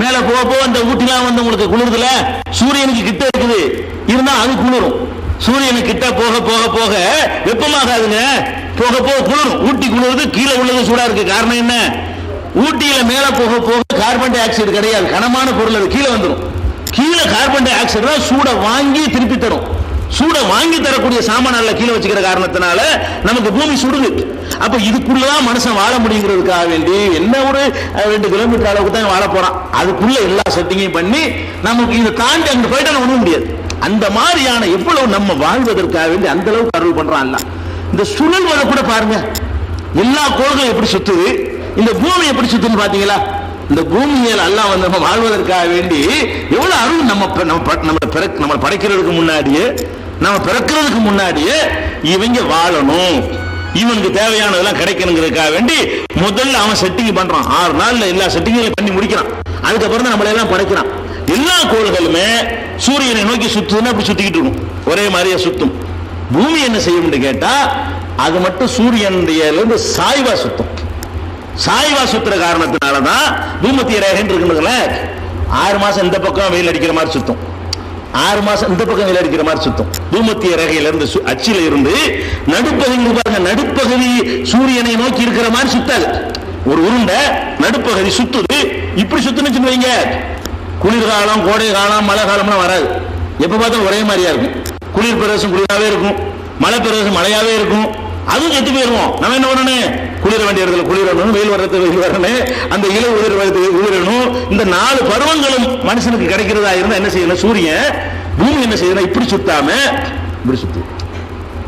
Speaker 1: மேல போக போக அந்த ஊட்டிலாம் உங்களுக்கு குளிர்துல, சூரியனுக்கு கிட்ட இருக்குது இருந்தா அது குளிரும். சூரியனுக்கு கிட்ட போக போக போக வெப்பமாகாதுங்க, போக போக குளிரும். ஊட்டி குளிர்றது, கீழே உள்ளது சூடா இருக்கு. காரணம் என்ன? ஊட்டியில மேல போக போக கார்பன் டை ஆக்சைடு கிடையாது, கனமான பொருள். அது கீழே வந்துடும். கீழே கார்பன் டை ஆக்சைடு தான் சூட வாங்கி திருப்பி தரும். சூட வாங்கி தரக்கூடிய சாமான்ல கீழே வச்சுக்கிற காரணத்தினால நமக்கு பூமி சுடுது. அப்ப இதுக்குள்ளதான் மனுஷன் வாழ முடியுங்கிறதுக்காக வேண்டி என்ன ஒரு 2 கிலோமீட்டர் அளவுக்கு தான் வாழ போறான். அதுக்குள்ள எல்லா செட்டிங்கையும் பண்ணி நமக்கு இதை தாண்டி அங்க போயிட்டா ஒண்ணும் முடியாது. அந்த மாதிரியான எவ்வளவு நம்ம வாழ்வதற்காக வேண்டி அந்த அளவுக்கு அருள் பண்றான். இந்த சுழல் வர கூட பாருங்க, எல்லா கோள்களும் எப்படி சுத்துது, இந்த பூமி எப்படி சுத்துன்னு பாத்தீங்களா? இந்த பூமியில் அல்லாஹ் நம்ம வாழ்வதற்காக வேண்டி எவ்வளவு அருள் நம்ம படைக்கிறதுக்கு முன்னாடியே, நம்ம பிறக்கிறதுக்கு முன்னாடியே இவங்க வாழணும், இவனுக்கு தேவையானதெல்லாம் கிடைக்கணுங்கிறதுக்காக வேண்டி முதல்ல அவன் செட்டிங் பண்றான். 6 நாள்ல எல்லா செட்டிங்கையும் பண்ணி முடிக்கிறான். அதுக்கப்புறம் தான் நம்மள எல்லாம் படைக்கிறான். எல்லா கோள்களுமே சூரியனை நோக்கி சுத்துதுன்னா அப்படி சுத்திக்கிட்டு இருக்கும், ஒரே மாதிரியா சுத்தும். பூமி என்ன செய்யும் கேட்டா, அது மட்டும் சூரியனுடைய சாய்வா சுத்தும். சாய்வா சுத்துற காரணத்தினாலதான் பூமத்திய ரேகை இருக்குதுல, 6 மாசம் இந்த பக்கம் வெயில் அடிக்கிற மாதிரி சுத்தும், 6 மாசம் இந்த பக்கம் வெயில் அடிக்கிற மாதிரி சுத்தும். பூமத்திய ரேகையில இருந்து அச்சில இருந்து நடுப்பகுதி பாருங்க, நடுப்பகுதி சூரியனை நோக்கி இருக்கிற மாதிரி சுத்தாது. ஒரு உருண்டை நடுப்பகுதி சுத்துது. இப்படி சுத்துன்னு வைங்க, குளிர்காலம், கோடை காலம், மழை காலம்லாம் வராது. எப்ப பார்த்தாலும் ஒரே மாதிரியா இருக்கும். குளிர் பிரதேசம் குளிராவே இருக்கும், மழை பிரதேசம் மழையாவே இருக்கும். அதுவும் கெட்டு போயிருவோம். நம்ம என்ன பண்ணணும்? குளிர வேண்டிய இடத்துல குளிரணும், வெயில் வர்றது வெயில் வரணும், அந்த இலை உதிர்வது உதிரணும். இந்த 4 பருவங்களும் மனுஷனுக்கு கிடைக்கிறதா இருந்தா என்ன செய்யணும்? சூரியன் பூமி என்ன செய்யணும்? இப்படி சுத்தாம இப்படி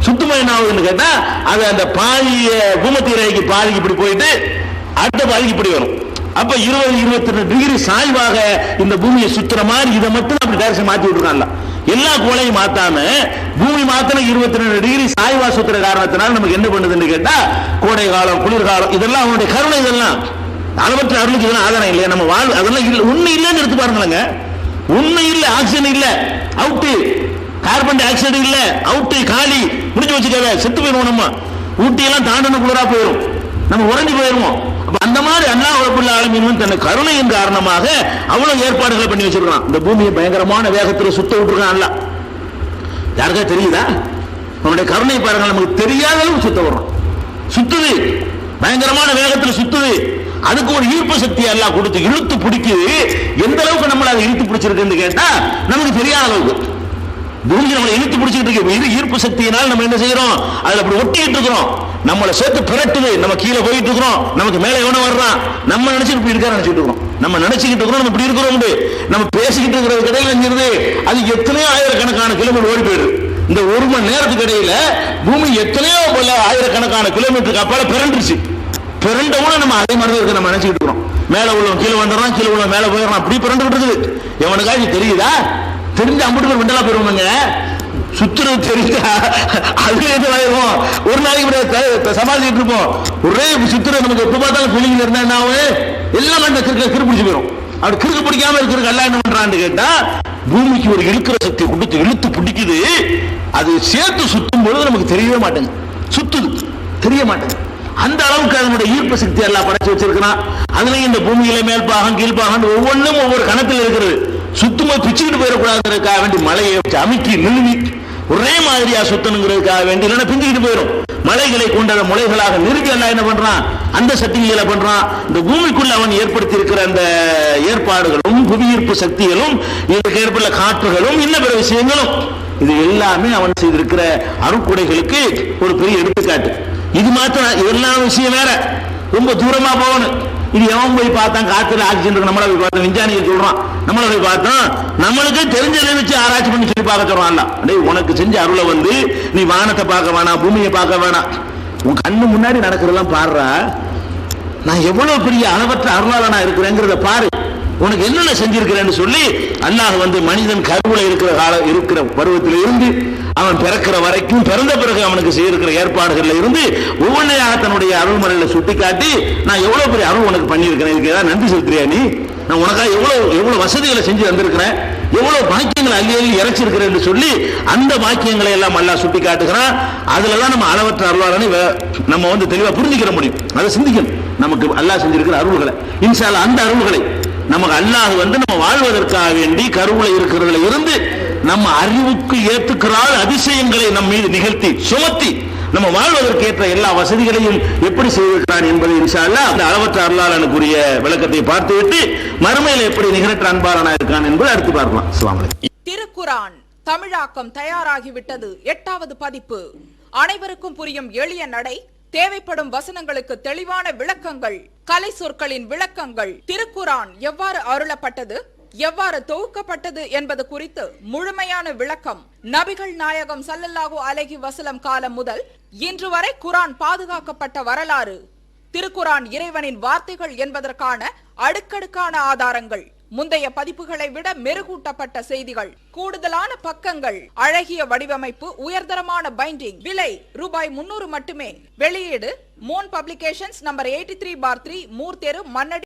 Speaker 1: சுத்தமா என்ன ஆகுதுன்னு கேட்டா, அது அந்த பாதிய பூமத்திய ரேகைக்கு பாதிக்கு இப்படி போயிட்டு அடுத்த பாதிக்கு இப்படி வரும். அப்ப 20-22 டிகிரி சாய்வாக இந்த பூமியை சுத்துற மாதிரி இதை மட்டும் அப்படி டைரக்ஷன் மாத்தி விட்டுருக்காங்க. எல்லா கோளையும் மாத்தாம பூமி மாத்தின 22 டிகிரி சாய்வா சுத்துற காரணத்தினால நமக்கு என்ன பண்ணுதுன்னு கேட்டா, கோடை காலம், குளிர்காலம், இதெல்லாம் அவனுடைய கருணை. இதெல்லாம் அளவற்ற அருளுக்கு இதெல்லாம் ஆதாரம் இல்லையா? நம்ம வாழ் அதெல்லாம் இல்லை, உண்மை இல்லைன்னு எடுத்து பாருங்களேங்க. உண்மை இல்லை, ஆக்சிஜன் இல்ல, அவுட்டு. கார்பன் டை ஆக்சைடு இல்ல, அவுட்டு, காலி, முடிஞ்சு வச்சுக்கவே, செத்து போயிருவோம். நம்ம ஊட்டியெல்லாம் தாண்டன குளிரா போயிடும், நம்ம உறைஞ்சி போயிருவோம். அந்த மாதிரி அல்லாஹ் ரப்பல் ஆலமீன் தன் கருணையின் காரணமாக அவ்வளவு ஏற்பாடுகளை பண்ணி வச்சிருக்கான். இந்த பூமியை பயங்கரமான வேகத்தில் சுத்த விட்டுருக்கான். அல்லாஹ் யாருக்கா தெரியுதா? அவனுடைய கருணை பாருங்க, நமக்கு தெரியாத அளவுக்கு சுத்த வரும், சுத்துது, பயங்கரமான வேகத்தில் சுத்துது. அதுக்கு ஒரு ஈர்ப்பு சக்தி எல்லாம் கொடுத்து இழுத்து பிடிக்குது. எந்த அளவுக்கு நம்மள அதை இழுத்து பிடிச்சிருக்குன்னு கேட்டா நமக்கு தெரியாத அளவுக்கு பூமி நம்மளை இழுத்து பிடிச்சிட்டு இருக்கு. ஈர்ப்பு சக்தியினால் நம்ம என்ன செய்யறோம், அதுல அப்படி ஒட்டிட்டு இருக்கிறோம், நம்மளை சேர்த்து பிரட்டுது, நம்ம கீழே போயிட்டு இருக்கிறோம், நமக்கு மேல எவன வர்றான், நம்ம நினைச்சிட்டு இப்படி இருக்க நினைச்சிட்டு இருக்கிறோம், நம்ம நினைச்சுக்கிட்டு இருக்கிறோம், நம்ம இப்படி இருக்கிறோம், நம்ம பேசிக்கிட்டு இருக்கிறது கிடையாது என்கிறது. அது எத்தனையோ ஆயிரக்கணக்கான கிலோமீட்டர் ஓடி போயிடுது. இந்த ஒரு மணி நேரத்துக்கு இடையில பூமி எத்தனையோ போல ஆயிரக்கணக்கான கிலோமீட்டருக்கு அப்பால பிறண்டுருச்சு. பிறண்டவுன நம்ம அதே மாதிரி இருக்கு, நம்ம நினைச்சுக்கிட்டு இருக்கிறோம், மேல உள்ளவன் கீழே வந்துடுறான், கீழே உள்ளவன் மேல போயிடறான், அப்படி பிறண்டு இருக்குது. எவனுக்காக தெரியுதா? தெரிஞ்சு அம்புட்டு பேர் விண்டலா போயிருவாங்க. சுத்துறது தெரியுதா? அது எதுவாயிருவோம். ஒரு நாளைக்கு சமாளிச்சுட்டு இருப்போம், ஒரே சுத்துறது நமக்கு எப்ப பார்த்தாலும் பிள்ளைங்க இருந்தா என்ன ஆகும், எல்லாம் அந்த கிறுக்கு பிடிச்சு போயிடும். அப்படி கிறுக்கு பிடிக்காம இருக்கிறது எல்லாம் என்ன பண்றான்னு கேட்டா, பூமிக்கு ஒரு இழுக்கிற சக்தி கொடுத்து இழுத்து பிடிக்குது. அது சேர்த்து சுத்தும் பொழுது நமக்கு தெரியவே மாட்டேங்க, சுத்துது தெரிய மாட்டேங்க. அந்த அளவுக்கு அதனுடைய ஈர்ப்பு சக்தி எல்லாம் படைச்சு வச்சிருக்கிறான். அதுலயும் இந்த பூமியில மேல்பாகம் கீழ்பாகம் ஒவ்வொன்றும் ஒவ்வொரு கணத்தில் இருக்கிறது. சுத்தமா பிச்சுக்கிட்டு போயிடக்கூடாதுக்காக வேண்டி மலையை அமுக்கி நிறுவி ஒரே மாதிரியா சுத்தணுங்கிறதுக்காக வேண்டி, இல்லைன்னா பிஞ்சுக்கிட்டு போயிடும். மலைகளை கொண்ட முளைகளாக நிறுவி எல்லாம் என்ன பண்றான், அந்த சக்திகளை பண்றான். இந்த பூமிக்குள்ள அவன் ஏற்படுத்தி இருக்கிற அந்த ஏற்பாடுகளும் புவியீர்ப்பு சக்திகளும் இதற்கு ஏற்புள்ள காற்றுகளும் இன்னும் பிற விஷயங்களும், இது எல்லாமே அவன் செய்திருக்கிற அருட்கொடைகளுக்கு ஒரு பெரிய எடுத்துக்காட்டு. இது மாத்திரம், இதெல்லாம் விஷயம் வேற, ரொம்ப தூரமா போகணும். இது எவன் போய் பார்த்தான், காத்துல ஆக்சிஜன் நம்மள போய் பார்த்தோம், விஞ்ஞானிகள் சொல்றான், நம்மள போய் பார்த்தோம், நம்மளுக்கு தெரிஞ்சதை வச்சு ஆராய்ச்சி பண்ணி சொல்லி பார்க்க சொல்றான்ல. உனக்கு செஞ்ச அருளை வந்து நீ வானத்தை பார்க்க வேணாம், பூமியை பார்க்க வேணாம், உன் கண்ணு முன்னாடி நடக்கிறதெல்லாம் பாடுறா, நான் எவ்வளவு பெரிய அளவற்ற அருளாளனா இருக்கிறேங்கிறத பாரு, உனக்கு என்னென்ன செஞ்சிருக்கிறேன்னு சொல்லி அல்லாஹ் வந்து மனிதன் கருவுல இருக்கிற பருவத்தில் இருந்து அவன் பிறக்கிற வரைக்கும், பிறந்த பிறகு அவனுக்கு செய்திருக்கிற ஏற்பாடுகள்ல இருந்து ஒவ்வொன்றையாக தன்னுடைய அருள்முறையில சுட்டி காட்டி, நான் எவ்வளவு பெரிய அருள் உனக்கு பண்ணியிருக்கிறேன், இதுக்கு ஏதாவது நன்றி செலுத்துறியா நீ, நான் உனக்காக எவ்வளவு வசதிகளை செஞ்சு தந்திருக்கிறேன், எவ்வளவு பாக்கியங்களை அள்ளி அள்ளி இறைச்சிருக்கிறேன் என்று சொல்லி அந்த பாக்கியங்களை எல்லாம் அல்லாஹ் சுட்டி காட்டுகிறான். அதுலதான் நம்ம அளவற்ற அருளாளனை நம்ம வந்து தெளிவா புரிஞ்சுக்கிற முடியும். அதை சிந்திக்கணும், நமக்கு அல்லாஹ் செஞ்சிருக்கிற அருள்களை, இன்ஷா அல்லாஹ் அந்த அருள்களை நமக்கு அல்லாஹ் வந்து நம்ம வாழ்வதற்காக வேண்டி கருவுல இருக்கிறதுல இருந்து நம்ம அறிவுக்கு ஏற்றுக்கிறாள் அதிசயங்களை நம் மீது நிகழ்த்தி சுமத்தி நம்ம வாழ்வதற்கு ஏற்ற எல்லா வசதிகளையும் எப்படி செய்திருக்கிறான் என்பதை இன்ஷா அல்லாஹ் அந்த அளவற்ற அருளாளனுக்குரிய விளக்கத்தை பார்த்துவிட்டு மறுமையில் எப்படி நிகரற்ற அன்பாளனா இருக்கான் என்பதை அடுத்து பார்க்கலாம். அஸ்ஸலாமு அலைக்கும்.
Speaker 2: திருக்குரான் தமிழாக்கம் தயாராகிவிட்டது. 8வது பதிப்பு. அனைவருக்கும் புரியும் எளிய நடை, தேவைப்படும் வசனங்களுக்கு தெளிவான விளக்கங்கள், கலை சொற்களின் விளக்கங்கள், திருக்குரான் எவ்வாறு அருளப்பட்டது, எவ்வாறு தொகுக்கப்பட்டது என்பது குறித்து முழுமையான விளக்கம், நபிகள் நாயகம் ஸல்லல்லாஹு அலைஹி வஸல்லம் காலம் முதல் இன்று வரை குரான் பாதுகாக்கப்பட்ட வரலாறு, திருக்குரான் இறைவனின் வார்த்தைகள் என்பதற்கான அடுக்கடுக்கான ஆதாரங்கள், முந்தைய பதிப்புகளை விட மெருகூட்டப்பட்ட செய்திகள், கூடுதலான பக்கங்கள், அழகிய வடிவமைப்பு, உயர்தரமான பைண்டிங். விலை ரூபாய் 300 மட்டுமே. வெளியீடு மூன் பப்ளிகேஷன்ஸ், நம்பர் 83/3, மூர் தெரு, மன்னடி.